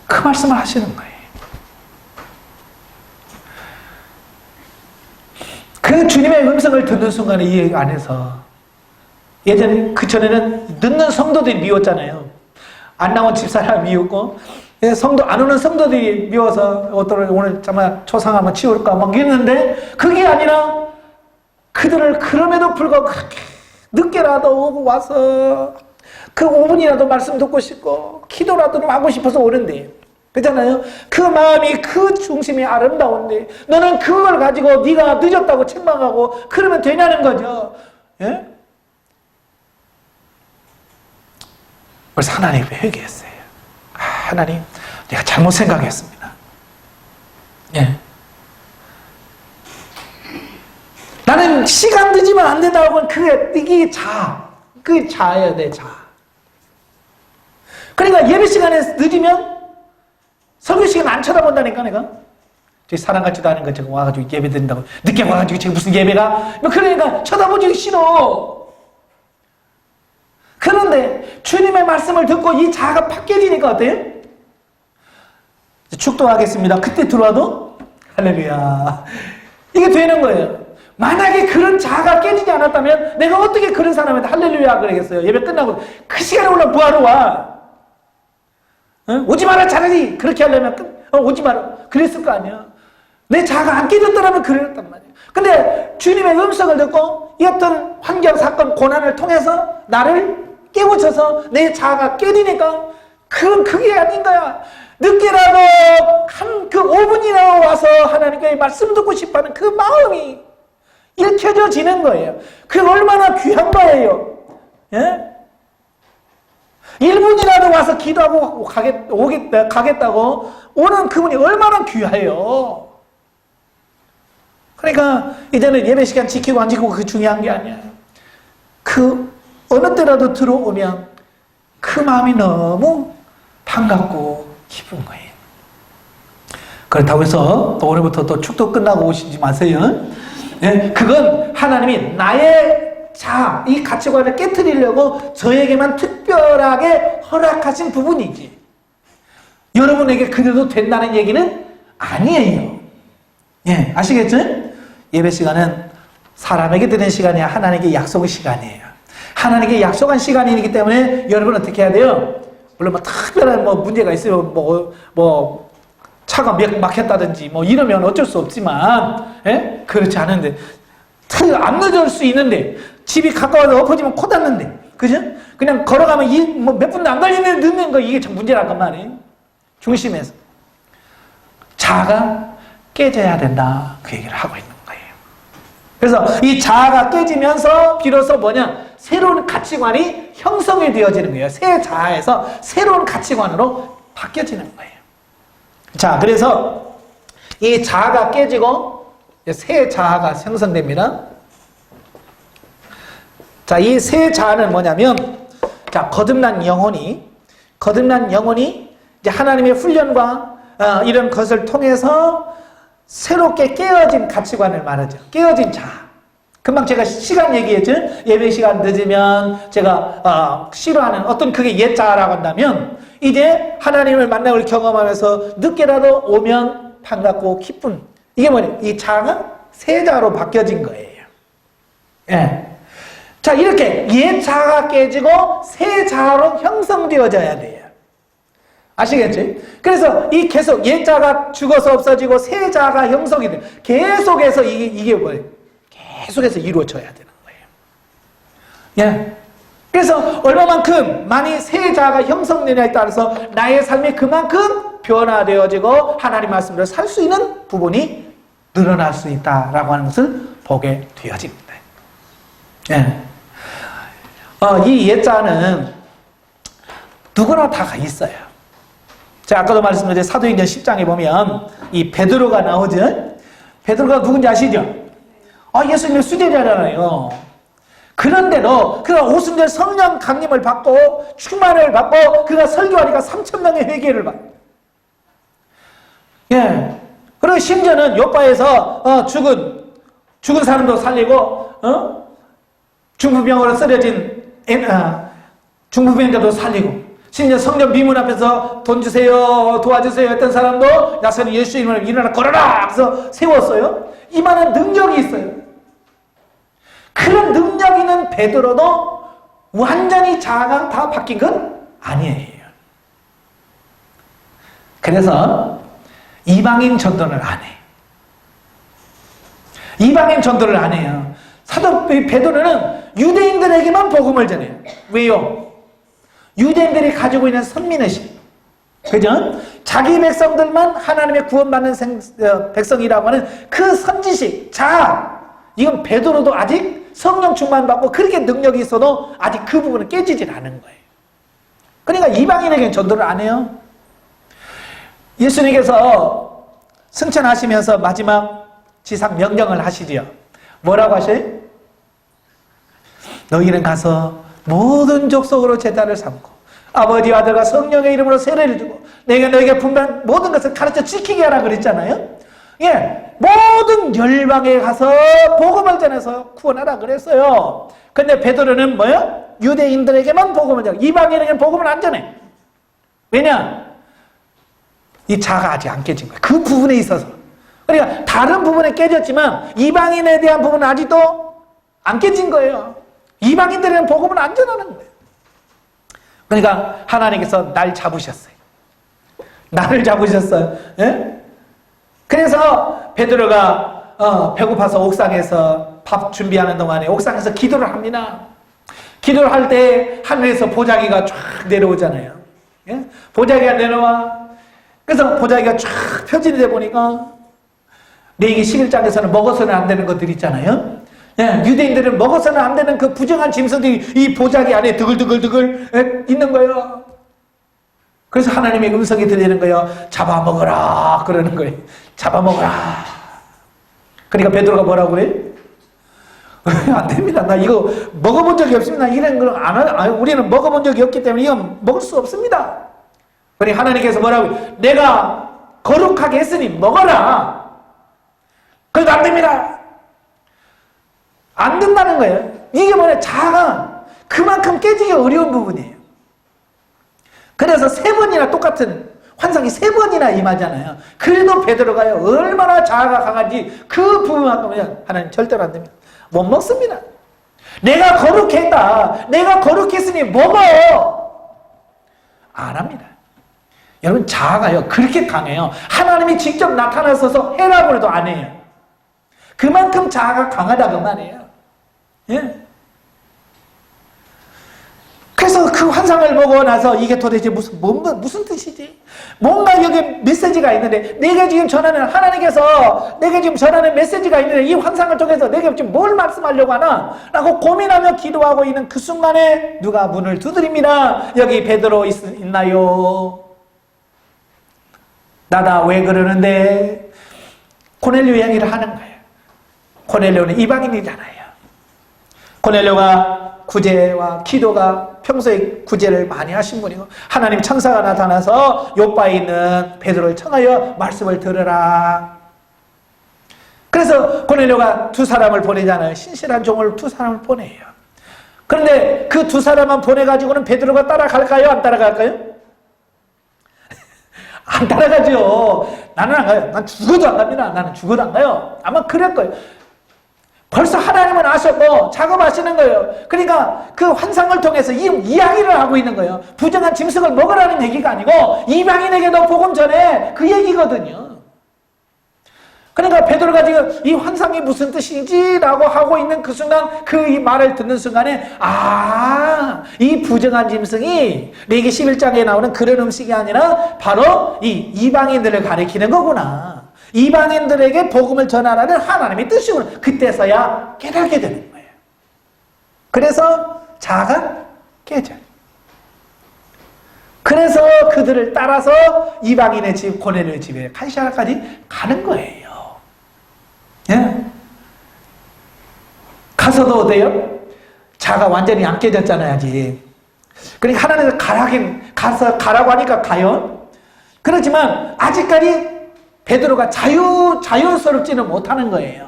그 말씀을 하시는 거예요. 그 주님의 음성을 듣는 순간에 이 안에서 예전에 그전에는 늦는 성도들이 미웠잖아요. 안 나온 집사람 미웠고 성도 안 오는 성도들이 미워서 오늘 정말 초상하면 치울까 막 이랬는데 그게 아니라 그들을 그럼에도 불구하고 그렇게 늦게라도 오고 와서 그 5분이라도 말씀 듣고 싶고 기도라도 하고 싶어서 오는데 그렇잖아요. 그 마음이 그 중심이 아름다운데 너는 그걸 가지고 네가 늦었다고 책망하고 그러면 되냐는 거죠. 예? 그래서 하나님께 회개했어요. 하나님, 내가 잘못 생각했습니다. 예. 나는 시간 늦으면 안 된다고 하면 이게 그게 자아야 돼, 자. 그러니까 예배 시간에 늦으면 설교 시간 안 쳐다본다니까, 내가. 저기 사람 같지도 않은 거 지금 와가지고 예배 드린다고. 늦게 와가지고 지금 무슨 예배가? 그러니까 쳐다보기 싫어. 그런데 주님의 말씀을 듣고 이 자아가 팍 깨지니까 어때요? 축도하겠습니다. 그때 들어와도 할렐루야. 이게 되는 거예요. 만약에 그런 자아가 깨지지 않았다면 내가 어떻게 그런 사람한테 할렐루야 그러겠어요. 예배 끝나고 그 시간에 올라 뭐하러 와? 오지 마라 차라리 그렇게 하려면 오지 마라 그랬을 거 아니야. 내 자아가 안 깨졌더라면 그랬단 말이야. 근데 주님의 음성을 듣고 이 어떤 환경, 사건, 고난을 통해서 나를 깨우쳐서 내 자아가 깨지니까 그건 그게 아닌 거야. 늦게라도 한 그 5분이라도 와서 하나님께 말씀 듣고 싶어하는 그 마음이 읽혀져지는 거예요. 그게 얼마나 귀한 거예요. 예? 1분이라도 와서 기도하고 가겠다고 오는 그분이 얼마나 귀해요. 그러니까 이제는 예배 시간 지키고 안 지키고 그 중요한 게 아니야. 그 어느 때라도 들어오면 그 마음이 너무 반갑고 기쁜 거예요. 그렇다고 해서 또 오늘부터 또 축도 끝나고 오시지 마세요. 예, 그건 하나님이 나의 자아, 이 가치관을 깨트리려고 저에게만 특별하게 허락하신 부분이지. 여러분에게 그래도 된다는 얘기는 아니에요. 예, 아시겠죠? 예배 시간은 사람에게 드는 시간이 아니라 하나님께 약속의 시간이에요. 하나님께 약속한 시간이기 때문에 여러분 어떻게 해야 돼요? 물론 뭐 특별한 문제가 있으면 차가 막혔다든지 이러면 어쩔 수 없지만, 예? 그렇지 않은데 안 늦을 수 있는데 집이 가까워서 엎어지면 코 닿는데, 그죠? 그냥 걸어가면 몇 분도 안 걸리는데 늦는 거, 이게 참 문제란 말이에요. 중심에서 자아가 깨져야 된다, 그 얘기를 하고 있는 거예요. 그래서 이 자아가 깨지면서 비로소 새로운 가치관이 형성이 되어지는 거예요. 새 자아에서 새로운 가치관으로 바뀌어지는 거예요. 자, 그래서 이 자아가 깨지고 새 자아가 형성됩니다. 자, 이 새 자아는 뭐냐면, 자, 거듭난 영혼이 이제 하나님의 훈련과 이런 것을 통해서 새롭게 깨어진 가치관을 말하죠. 깨어진 자아. 금방 제가 시간 얘기했죠. 예배 시간 늦으면 제가 싫어하는 어떤 그게 옛 자아라고 한다면, 이제 하나님을 만남을 경험하면서 늦게라도 오면 반갑고 기쁜, 이게 이 자아가 새 자아로 바뀌어진 거예요. 예. 자, 이렇게 옛 자아가 깨지고 새 자아로 형성되어져야 돼요. 아시겠지? 그래서 계속 옛 자아가 죽어서 없어지고 새 자아가 형성이 돼요. 계속해서 이게 뭐예요? 계속해서 이루어져야 되는 거예요. 예. 그래서 얼마만큼 많이 새 자아가 형성되냐에 따라서 나의 삶이 그만큼 변화되어지고 하나님 말씀대로 살 수 있는 부분이 늘어날 수 있다라고 하는 것을 보게 되어집니다. 예. 이 옛 자아는 누구나 다 있어요. 제가 아까도 말씀드린 사도행전 10장에 보면 이 베드로가 나오죠. 베드로가 누군지 아시죠? 예수님의 수제자잖아요. 그런데도 그가 오순절 성령 강림을 받고 충만을 받고 그가 설교하니까 3,000명의 회개를 받아요. 예. 그리고 심지어는 요바에서 죽은 사람도 살리고 중풍병으로 쓰러진 중풍병자도 살리고, 심지어 성전 비문 앞에서 돈 주세요, 도와주세요 했던 사람도 나서는 예수 이름으로 일어나 걸어라 그래서 세웠어요. 이만한 능력이 있어요. 그런 능력 있는 베드로도 완전히 자아가 다 바뀐 건 아니에요. 그래서 이방인 전도를 안 해. 이방인 전도를 안 해요. 사도 베드로는 유대인들에게만 복음을 전해요. 왜요? 유대인들이 가지고 있는 선민의식, 그죠? 자기 백성들만 하나님의 구원받는 백성이라고 하는 그 선지식, 자아, 이건 베드로도 아직 성령 충만받고 그렇게 능력이 있어도 아직 그 부분은 깨지질 않은 거예요. 그러니까 이방인에게는 전도를 안 해요. 예수님께서 승천하시면서 마지막 지상 명령을 하시죠. 뭐라고 하셔요? 너희는 가서 모든 족속으로 제자를 삼고 아버지와 아들과 성령의 이름으로 세례를 주고 내가 너희에게 분명한 모든 것을 가르쳐 지키게 하라 그랬잖아요. 예, 모든 열방에 가서 복음을 전해서 구원하라 그랬어요. 근데 베드로는 뭐예요? 유대인들에게만 복음을 전해, 이방인에게는 복음을 안 전해. 왜냐? 이 자아가 아직 안 깨진 거예요. 그 부분에 있어서. 그러니까 다른 부분에 깨졌지만 이방인에 대한 부분은 아직도 안 깨진 거예요. 이방인들에게는 복음을 안 전하는 거예요. 그러니까 하나님께서 날 잡으셨어요. 나를 잡으셨어요. 예? 그래서 베드로가 배고파서 옥상에서 밥 준비하는 동안에 옥상에서 기도를 합니다. 기도를 할 때 하늘에서 보자기가 쫙 내려오잖아요. 예? 보자기가 내려와 그래서 보자기가 쫙 펴지는 데 보니까 레위기 11장에서는 먹어서는 안 되는 것들 있잖아요. 예, 유대인들은 먹어서는 안 되는 그 부정한 짐승들이 이 보자기 안에 드글드글 있는 거예요. 그래서 하나님의 음성이 들리는 거예요. 잡아먹어라 그러는 거예요. 잡아먹어라. 그러니까 베드로가 뭐라고 그래? 안 됩니다. 나 이거 먹어본 적이 없습니다. 이런 걸 우리는 먹어본 적이 없기 때문에 이건 먹을 수 없습니다. 그러니 하나님께서 뭐라고? 내가 거룩하게 했으니 먹어라. 그래도 안 됩니다. 안 된다는 거예요. 이게 뭐냐? 자아가 그만큼 깨지기 어려운 부분이에요. 그래서 3번이나 똑같은 환상이 3번이나 임하잖아요. 그래도 베드로가요, 얼마나 자아가 강한지 그 부분만큼은 하나님 절대로 안 됩니다. 못 먹습니다. 내가 거룩했다. 내가 거룩했으니 먹어. 안 합니다. 여러분, 자아가요, 그렇게 강해요. 하나님이 직접 나타나서서 해라고 해도 안 해요. 그만큼 자아가 강하다 그 말이에요. 예? 그래서 그 환상을 보고 나서 이게 도대체 무슨 뜻이지? 뭔가 여기 메시지가 있는데, 내가 지금 전하는, 하나님께서 내가 지금 전하는 메시지가 있는데, 이 환상을 통해서 내가 지금 뭘 말씀하려고 하나? 라고 고민하며 기도하고 있는 그 순간에 누가 문을 두드립니다. 여기 베드로 있나요? 나다. 왜 그러는데? 고넬료 이야기를 하는 거예요. 고넬료는 이방인이잖아요. 고넬료가 구제와 기도가 평소에 구제를 많이 하신 분이고, 하나님 천사가 나타나서 요바에 있는 베드로를 청하여 말씀을 들으라. 그래서 고넬료가 2사람을 보내잖아요. 신실한 종을 2사람을 보내요. 그런데 그 2사람만 보내가지고는 베드로가 따라갈까요? 안 따라갈까요? 안 따라가죠. 나는 안 가요. 난 죽어도 안 갑니다. 나는 죽어도 안 가요. 아마 그럴 거예요. 벌써 하나님은 아셨고 작업하시는 거예요. 그러니까 그 환상을 통해서 이야기를 하고 있는 거예요. 부정한 짐승을 먹으라는 얘기가 아니고 이방인에게 너 복음 전해, 그 얘기거든요. 그러니까 베드로가 지금 이 환상이 무슨 뜻인지 라고 하고 있는 그 순간, 그 이 말을 듣는 순간에, 이 부정한 짐승이 레위기 11장에 나오는 그런 음식이 아니라 바로 이 이방인들을 가리키는 거구나. 이방인들에게 복음을 전하라는 하나님의 뜻이구나. 그때서야 깨닫게 되는 거예요. 그래서 자아가 깨져요. 그래서 그들을 따라서 이방인의 집, 고넬료의 집에 카이사라까지 가는 거예요. 예? 가서도 어때요? 자아가 완전히 안 깨졌잖아요, 아직. 그러니까 하나님께서 가서 가라고 하니까 가요. 그렇지만 아직까지 베드로가 자연스럽지는 못하는 거예요.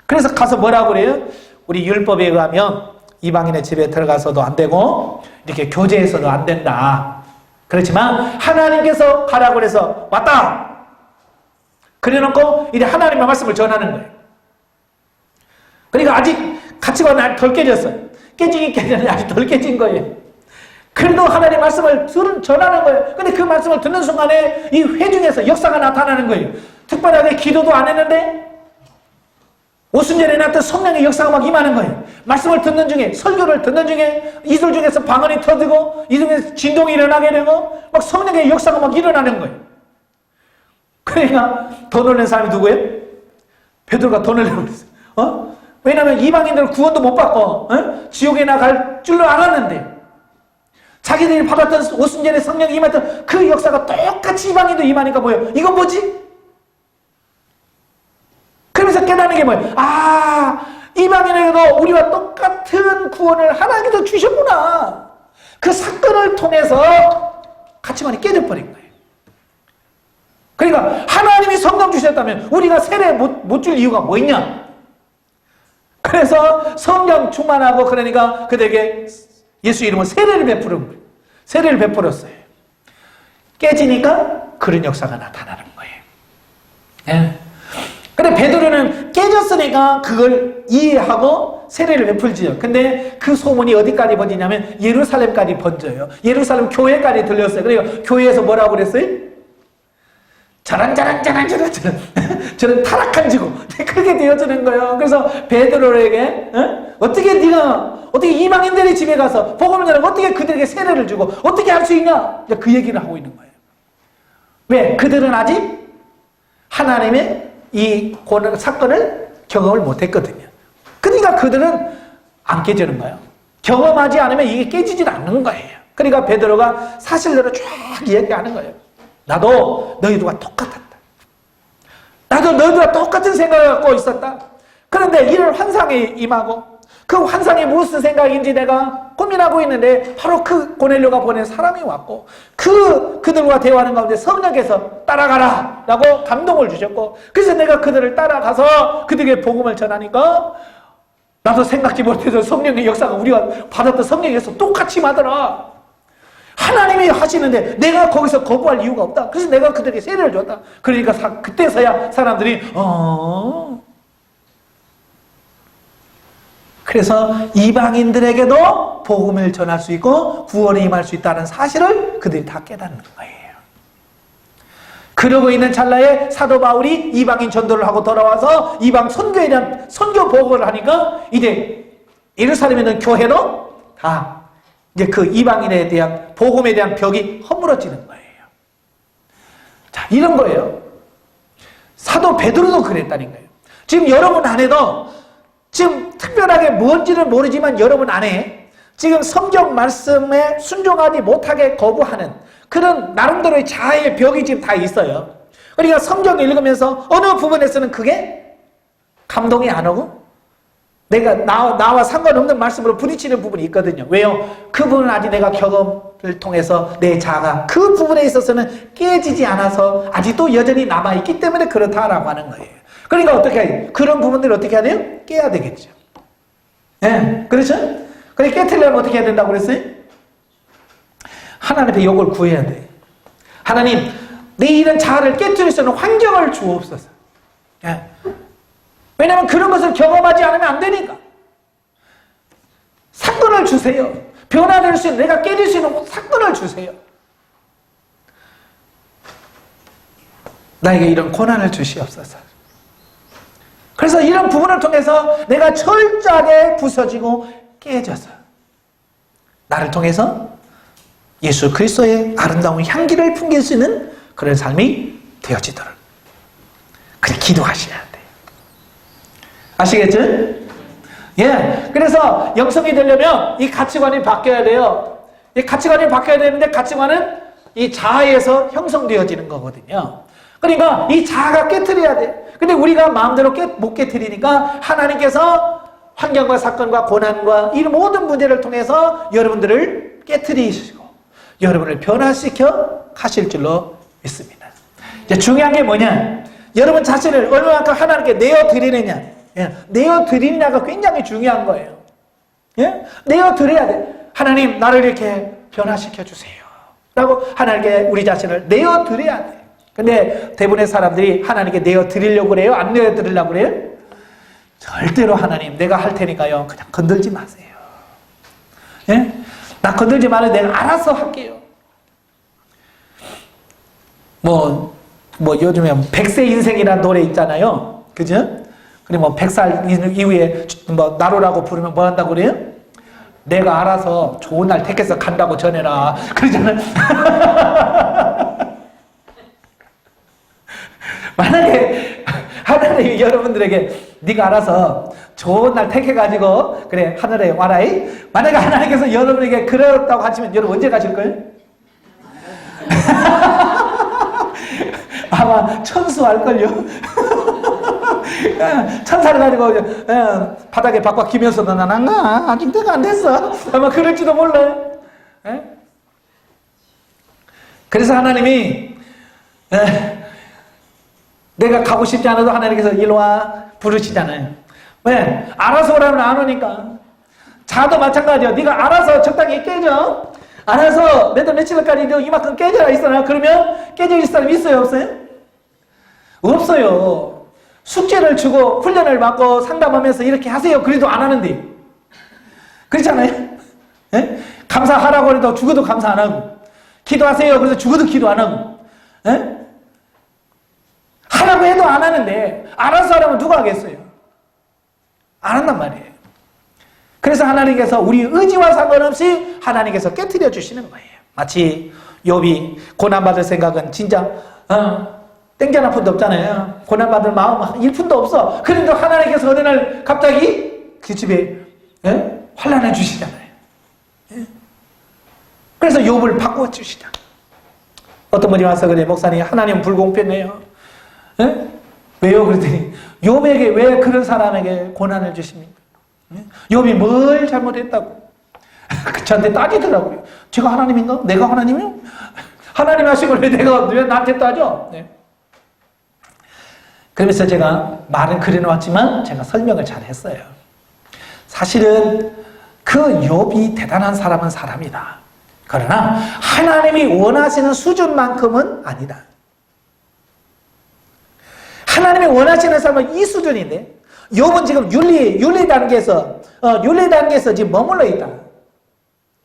그래서 가서 뭐라고 그래요? 우리 율법에 의하면 이방인의 집에 들어가서도 안 되고 이렇게 교제해서도 안 된다. 그렇지만 하나님께서 가라고 해서 왔다. 그래놓고 이제 하나님의 말씀을 전하는 거예요. 그러니까 아직 가치가 덜 깨졌어요. 깨지긴 깨졌는데 아직 덜 깨진 거예요. 그래도 하나님의 말씀을 전하는 거예요. 근데 그 말씀을 듣는 순간에 이 회중에서 역사가 나타나는 거예요. 특별하게 기도도 안 했는데 오순절에 나왔던 성령의 역사가 막 임하는 거예요. 말씀을 듣는 중에, 설교를 듣는 중에 이들 중에서 방언이 터지고 이 중에서 진동이 일어나게 되고 막 성령의 역사가 막 일어나는 거예요. 그러니까 더 놀란 사람이 누구예요? 베드로가 더 놀라버렸어요. 왜냐하면 이방인들은 구원도 못 받고 지옥에나 갈 줄로 알았는데, 자기들이 받았던 오순절에 성령이 임했던 그 역사가 똑같이 이방인도 임하니까 뭐예요? 이건 뭐지? 그러면서 깨닫는 게 뭐예요? 이방인에게도 우리와 똑같은 구원을 하나님께서 주셨구나. 그 사건을 통해서 가치관이 깨져버린 거예요. 그러니까 하나님이 성령 주셨다면 우리가 세례 못 줄 이유가 뭐 있냐? 그래서 성령 충만하고, 그러니까 그들에게 예수 이름으로 세례를 베풀었어요. 깨지니까 그런 역사가 나타나는 거예요. 예. 근데 베드로는 깨졌으니까 그걸 이해하고 세례를 베풀지요. 근데 그 소문이 어디까지 번지냐면 예루살렘까지 번져요. 예루살렘 교회까지 들렸어요. 그래서 교회에서 뭐라고 그랬어요? 저런 타락한 지고 그렇게 되어지는 거예요. 그래서 베드로에게 어떻게 이방인들의 집에 가서 복음을 전하고 어떻게 그들에게 세례를 주고 어떻게 할 수 있냐? 그 얘기를 하고 있는 거예요. 왜? 그들은 아직 하나님의 이 사건을 경험을 못했거든요. 그러니까 그들은 안 깨지는 거예요. 경험하지 않으면 이게 깨지질 않는 거예요. 그러니까 베드로가 사실대로 쫙 이야기하는 거예요. 나도 너희들과 똑같았다. 나도 너희들과 똑같은 생각을 갖고 있었다. 그런데 이런 환상이 임하고 그 환상이 무슨 생각인지 내가 고민하고 있는데 바로 그 고넬료가 보낸 사람이 왔고 그들과 대화하는 가운데 성령께서 따라가라 라고 감동을 주셨고 그래서 내가 그들을 따라가서 그들에게 복음을 전하니까 나도 생각지 못해서 성령의 역사가 우리가 받았던 성령에서 똑같이 하더라. 하나님이 하시는데 내가 거기서 거부할 이유가 없다. 그래서 내가 그들에게 세례를 줬다. 그러니까 그때서야 사람들이 그래서 이방인들에게도 복음을 전할 수 있고 구원에 임할 수 있다는 사실을 그들이 다 깨닫는 거예요. 그러고 있는 찰나에 사도 바울이 이방인 전도를 하고 돌아와서 이방 선교에 대한 선교 보고를 하니까 이제 예루살렘에 있는 교회도 다 이제 그 이방인에 대한 복음에 대한 벽이 허물어지는 거예요. 자, 이런 거예요. 사도 베드로도 그랬다는 거예요. 지금 여러분 안에도 지금 특별하게 뭔지는 모르지만 여러분 안에 지금 성경 말씀에 순종하지 못하게 거부하는 그런 나름대로의 자아의 벽이 지금 다 있어요. 그러니까 성경 읽으면서 어느 부분에서는 그게 감동이 안 오고 내가 나와 상관없는 말씀으로 부딪히는 부분이 있거든요. 왜요? 그 부분은 아직 내가 경험을 통해서 내 자아가 그 부분에 있어서는 깨지지 않아서 아직도 여전히 남아있기 때문에 그렇다라고 하는 거예요. 그러니까 어떻게 해요? 그런 부분들을 어떻게 해야 돼요? 깨야 되겠죠. 예, 네, 그렇죠? 그래 깨트리려면 어떻게 해야 된다고 그랬어요? 하나님께 이걸 구해야 돼. 하나님, 내 이런 자아를 깨트릴 수 있는 환경을 주옵소서. 예. 왜냐하면 그런 것을 경험하지 않으면 안 되니까. 사건을 주세요. 변화될 수 있는, 내가 깨질 수 있는 사건을 주세요. 나에게 이런 고난을 주시옵소서. 그래서 이런 부분을 통해서 내가 철저하게 부서지고 깨져서 나를 통해서 예수 그리스도의 아름다운 향기를 풍길 수 있는 그런 삶이 되어지도록 그렇게 기도하셔야 돼요. 아시겠죠? 예. 그래서 영성이 되려면 이 가치관이 바뀌어야 돼요. 이 가치관이 바뀌어야 되는데 가치관은 이 자아에서 형성되어지는 거거든요. 그러니까 이 자아가 깨트려야 돼. 근데 우리가 마음대로 못 깨트리니까 하나님께서 환경과 사건과 고난과 이 모든 문제를 통해서 여러분들을 깨트리시고 여러분을 변화시켜 가실 줄로 믿습니다. 이제 중요한 게 뭐냐? 여러분 자신을 얼마만큼 하나님께 내어드리느냐. 예, 내어드리느냐가 굉장히 중요한 거예요. 예? 내어드려야 돼. 하나님 나를 이렇게 변화시켜 주세요. 라고 하나님께 우리 자신을 내어드려야 돼. 근데 대부분의 사람들이 하나님께 내어드리려고 그래요? 안 내어드리려고 그래요? 절대로 하나님 내가 할 테니까요. 그냥 건들지 마세요. 예? 나 건들지 말아요. 내가 알아서 할게요. 뭐 요즘에 100세 인생이라는 노래 있잖아요. 그죠? 그리고 뭐 100살 이후에 뭐 나로라고 부르면 뭐 한다고 그래요? 내가 알아서 좋은 날 택해서 간다고 전해라. 그러잖아요. 만약에 하나님이 여러분들에게 네가 알아서 좋은 날 택해가지고 그래 하늘에 와라이. 만약에 하나님께서 여러분에게 그렇다고 하시면 여러분 언제 가실 거예요? 아마 천수할걸요. 천사를 가지고 바닥에 박박 기면서도 난 안 가. 아직 때가 안 됐어. 아마 그럴지도 몰라요. 그래서 하나님이 내가 가고 싶지 않아도 하나님께서 일로 와 부르시잖아요. 왜? 알아서 오라면 안 오니까. 자도 마찬가지야. 네가 알아서 적당히 깨져. 알아서 몇 월 며칠까지 이만큼 깨져라 있어라. 그러면 깨질 사람 있어요? 없어요? 없어요. 숙제를 주고 훈련을 받고 상담하면서 이렇게 하세요. 그래도 안 하는데. 그렇잖아요? 예? 감사하라고 해도 죽어도 감사 안 하고. 기도하세요. 그래서 죽어도 기도 안 하고. 예? 하라고 해도 안 하는데 알아서 하라면 누가 하겠어요? 안 한단 말이에요. 그래서 하나님께서 우리 의지와 상관없이 하나님께서 깨트려 주시는 거예요. 마치 욥이 고난받을 생각은 진짜 땡겨나 푼도 없잖아요. 고난받을 마음 1푼도 없어. 그런데 하나님께서 어느 날 갑자기 그 집에 환난을 주시잖아요. 그래서 욥을 바꾸어 주시잖아요. 어떤 분이 와서 그래, 목사님 하나님 불공평해요. 왜요? 그랬더니 욥에게 왜 그런 사람에게 고난을 주십니까? 욥이 뭘 잘못했다고 저한테 따지더라고요. 제가 하나님인가? 내가 하나님이요? 하나님 하신 걸 왜 나한테 따져? 그러면서 제가 말은 그려놓았지만 제가 설명을 잘 했어요. 사실은 그 욥이 대단한 사람은 사람이다. 그러나 하나님이 원하시는 수준만큼은 아니다. 하나님이 원하시는 사람은 이 수준인데 욥은 지금 윤리 단계에서 지금 머물러 있다.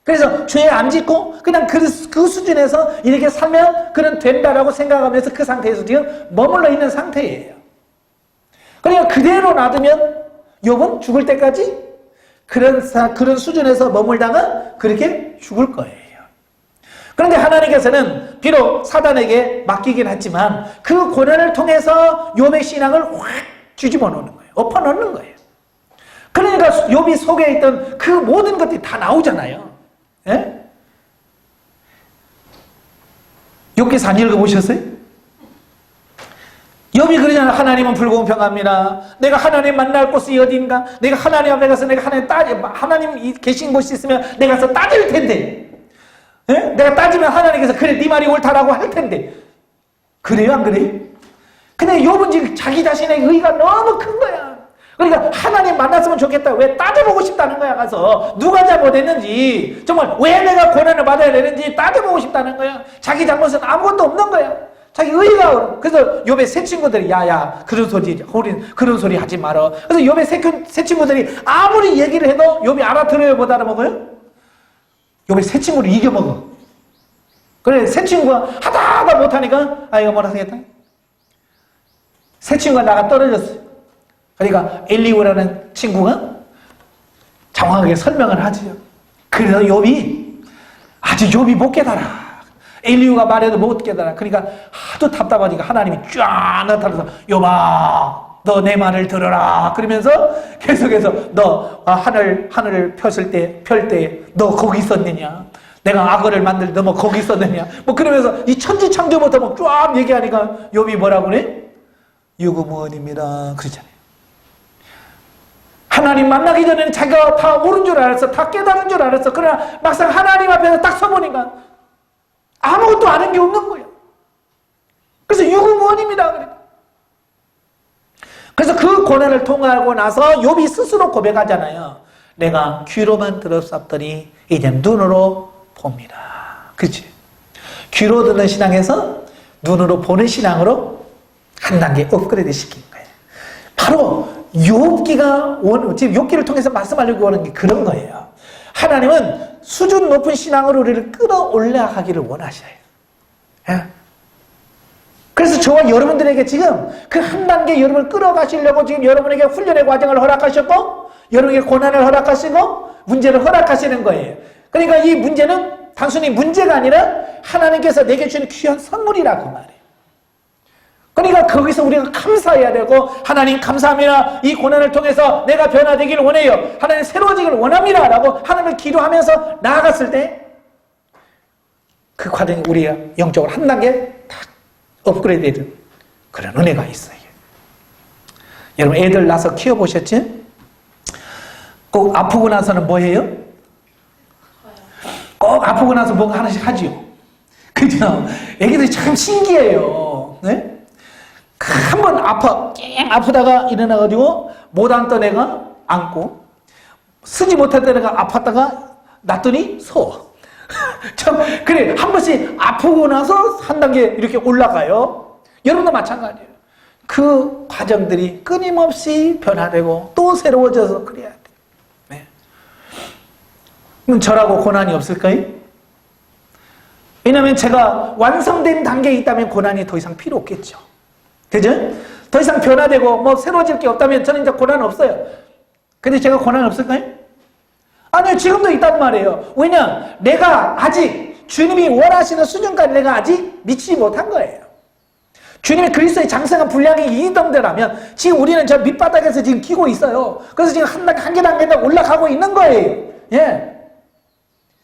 그래서 죄 안 짓고 그냥 그 수준에서 이렇게 살면 그런 된다라고 생각하면서 그 상태에서 지금 머물러 있는 상태예요. 그러니까 그대로 놔두면 욥은 죽을 때까지 그런 수준에서 머물다가 그렇게 죽을 거예요. 그런데 하나님께서는 비록 사단에게 맡기긴 했지만 그 고난을 통해서 욥의 신앙을 확 뒤집어 놓는 거예요. 엎어 놓는 거예요. 그러니까 욥이 속에 있던 그 모든 것들이 다 나오잖아요. 욥기서 안 읽어보셨어요? 욥이 그러잖아요. 하나님은 불공평합니다. 내가 하나님 만날 곳이 어디인가? 내가 하나님 앞에 가서 내가 하나님 계신 곳이 있으면 내가 가서 따질 텐데. 내가 따지면 하나님께서 그래 네 말이 옳다라고 할 텐데. 그래요? 안 그래요? 근데 욥은 지금 자기 자신의 의의가 너무 큰 거야. 그러니까 하나님 만났으면 좋겠다. 왜 따져보고 싶다는 거야. 가서 누가 잘못했는지, 정말 왜 내가 고난을 받아야 되는지 따져보고 싶다는 거야. 자기 잘못은 아무것도 없는 거야. 자기 의의가. 그래서 욥의 새 친구들이 야야 그런 소리 하지 말어. 그래서 욥의 새 친구들이 아무리 얘기를 해도 욥이 알아들어요 못 알아먹어요? 욥의 새 친구를 이겨먹어. 그래 새 친구가 하다가 못하니까 이거 뭐라 하겠다. 새 친구가 나가 떨어졌어요. 그러니까 엘리후라는 친구가 정확하게 설명을 하지요. 그래서 욥이 못 깨달아. 엘리후가 말해도 못 깨달아. 그러니까 하도 답답하니까 하나님이 쫙 나타나서 욥아 너 내 말을 들어라. 그러면서 계속해서 너 하늘을 펼 때 너 거기 있었느냐? 내가 악어를 만들 때 너 뭐 거기 있었느냐? 뭐 그러면서 이 천지창조부터 뭐 쫙 얘기하니까 욥이 뭐라고 그래? 유구무원입니다. 그러잖아요. 하나님 만나기 전에는 자기가 다 모른 줄 알았어. 다 깨달은 줄 알았어. 그러나 막상 하나님 앞에서 딱 서보니까 아무것도 아는 게 없는 거예요. 그래서 유구무원입니다. 그래서 그 고난을 통과하고 나서 욥이 스스로 고백하잖아요. 내가 귀로만 들었었더니 이제 눈으로 봅니다. 그렇지? 귀로 듣는 신앙에서 눈으로 보는 신앙으로 한 단계 업그레이드 시키는 거예요. 바로 욥기가 지금 욥기를 통해서 말씀하려고 하는 게 그런 거예요. 하나님은 수준 높은 신앙으로 우리를 끌어올려 가기를 원하셔요. 그래서 저와 여러분들에게 지금 그 한 단계 여러분을 끌어가시려고 지금 여러분에게 훈련의 과정을 허락하셨고 여러분에게 고난을 허락하시고 문제를 허락하시는 거예요. 그러니까 이 문제는 단순히 문제가 아니라 하나님께서 내게 주는 귀한 선물이라고 말해요. 그러니까 거기서 우리가 감사해야 되고 하나님 감사합니다. 이 고난을 통해서 내가 변화되기를 원해요. 하나님 새로워지기를 원합니다. 라고 하나님을 기도하면서 나아갔을 때 그 과정이 우리가 영적으로 한 단계 딱 업그레이드 되는 그런 은혜가 있어요. 여러분 애들 낳아서 키워보셨지? 꼭 아프고 나서는 뭐 해요? 꼭 아프고 나서 뭔가 하나씩 하지요. 그죠? 애기들이 참 신기해요. 네? 한번 아프다가 일어나가지고 못 앉던 애가 앉고 쓰지 못했던 애가 아팠다가 놨더니 서. 참 그래 한 번씩 아프고 나서 한 단계 이렇게 올라가요. 여러분도 마찬가지예요. 그 과정들이 끊임없이 변화되고 또 새로워져서 그래야 돼요. 네. 그럼 저라고 고난이 없을까요? 왜냐하면 제가 완성된 단계에 있다면 고난이 더 이상 필요 없겠죠. 그죠? 더 이상 변화되고 뭐 새로워질 게 없다면 저는 이제 고난 없어요. 근데 제가 고난 없을까요? 아니요, 지금도 있단 말이에요. 왜냐? 내가 아직 주님이 원하시는 수준까지 내가 아직 미치지 못한 거예요. 주님이 그리스도의 장성한 분량이 이 정도라면 지금 우리는 저 밑바닥에서 지금 기고 있어요. 그래서 지금 한 계단 올라가고 있는 거예요. 예.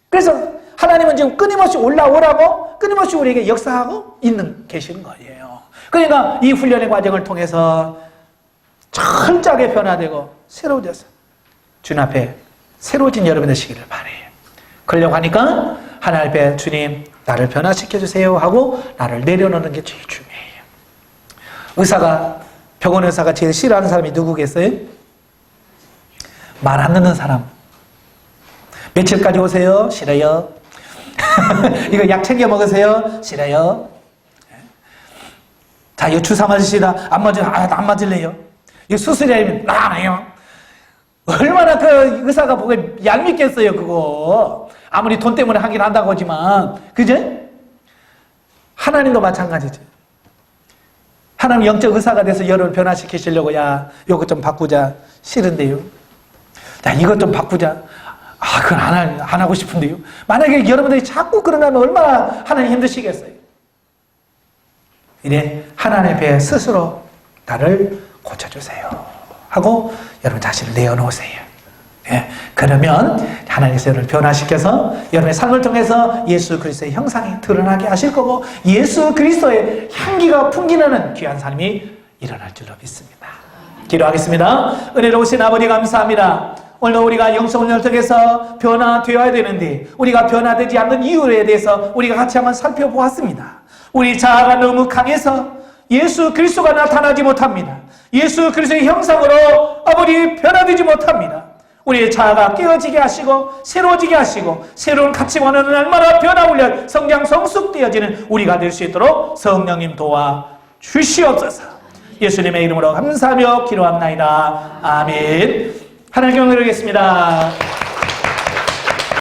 그래서 하나님은 지금 끊임없이 올라오라고 끊임없이 우리에게 역사하고 계시는 거예요. 그러니까 이 훈련의 과정을 통해서 철저하게 변화되고 새로워져서 주님 앞에 새로워진 여러분 되시기를 바래요. 그러려고 하니까 하나님 앞에 주님 나를 변화시켜 주세요 하고 나를 내려놓는 게 제일 중요해요. 병원 의사가 제일 싫어하는 사람이 누구겠어요? 말 안 듣는 사람. 며칠까지 오세요? 싫어요. 이거 약 챙겨 먹으세요? 싫어요. 자, 이거 주사 맞으시다. 안 맞을래요. 이거 수술이면 안 해요. 얼마나 그 의사가 보기에 얄밉겠어요, 그거. 아무리 돈 때문에 하긴 한다고 하지만. 그죠? 하나님도 마찬가지죠. 하나님 영적 의사가 돼서 여러분을 변화시키시려고, 야, 요거 좀 바꾸자. 싫은데요. 야, 이것 좀 바꾸자. 그건 안 하고 싶은데요. 만약에 여러분들이 자꾸 그러면 얼마나 하나님 힘드시겠어요. 이래 하나님 앞에 스스로 나를 고쳐주세요 하고 여러분 자신을 내어놓으세요. 예, 그러면 하나님께서 여러분을 변화시켜서 여러분의 삶을 통해서 예수 그리스도의 형상이 드러나게 하실 거고 예수 그리스도의 향기가 풍기는 귀한 삶이 일어날 줄로 믿습니다. 기도하겠습니다. 은혜로우신 아버지 감사합니다. 오늘 우리가 영성훈련을 통해서 변화되어야 되는데 우리가 변화되지 않는 이유에 대해서 우리가 같이 한번 살펴보았습니다. 우리 자아가 너무 강해서 예수 그리스도가 나타나지 못합니다. 예수 그리스도의 형상으로 아버지 변화되지 못합니다. 우리의 자아가 깨어지게 하시고 새로워지게 하시고 새로운 가치관으로 날마다 변화훈련 성장 성숙되어지는 우리가 될 수 있도록 성령님 도와 주시옵소서. 예수님의 이름으로 감사하며 기도합나이다. 아멘. 하나님께 영광 드리겠습니다.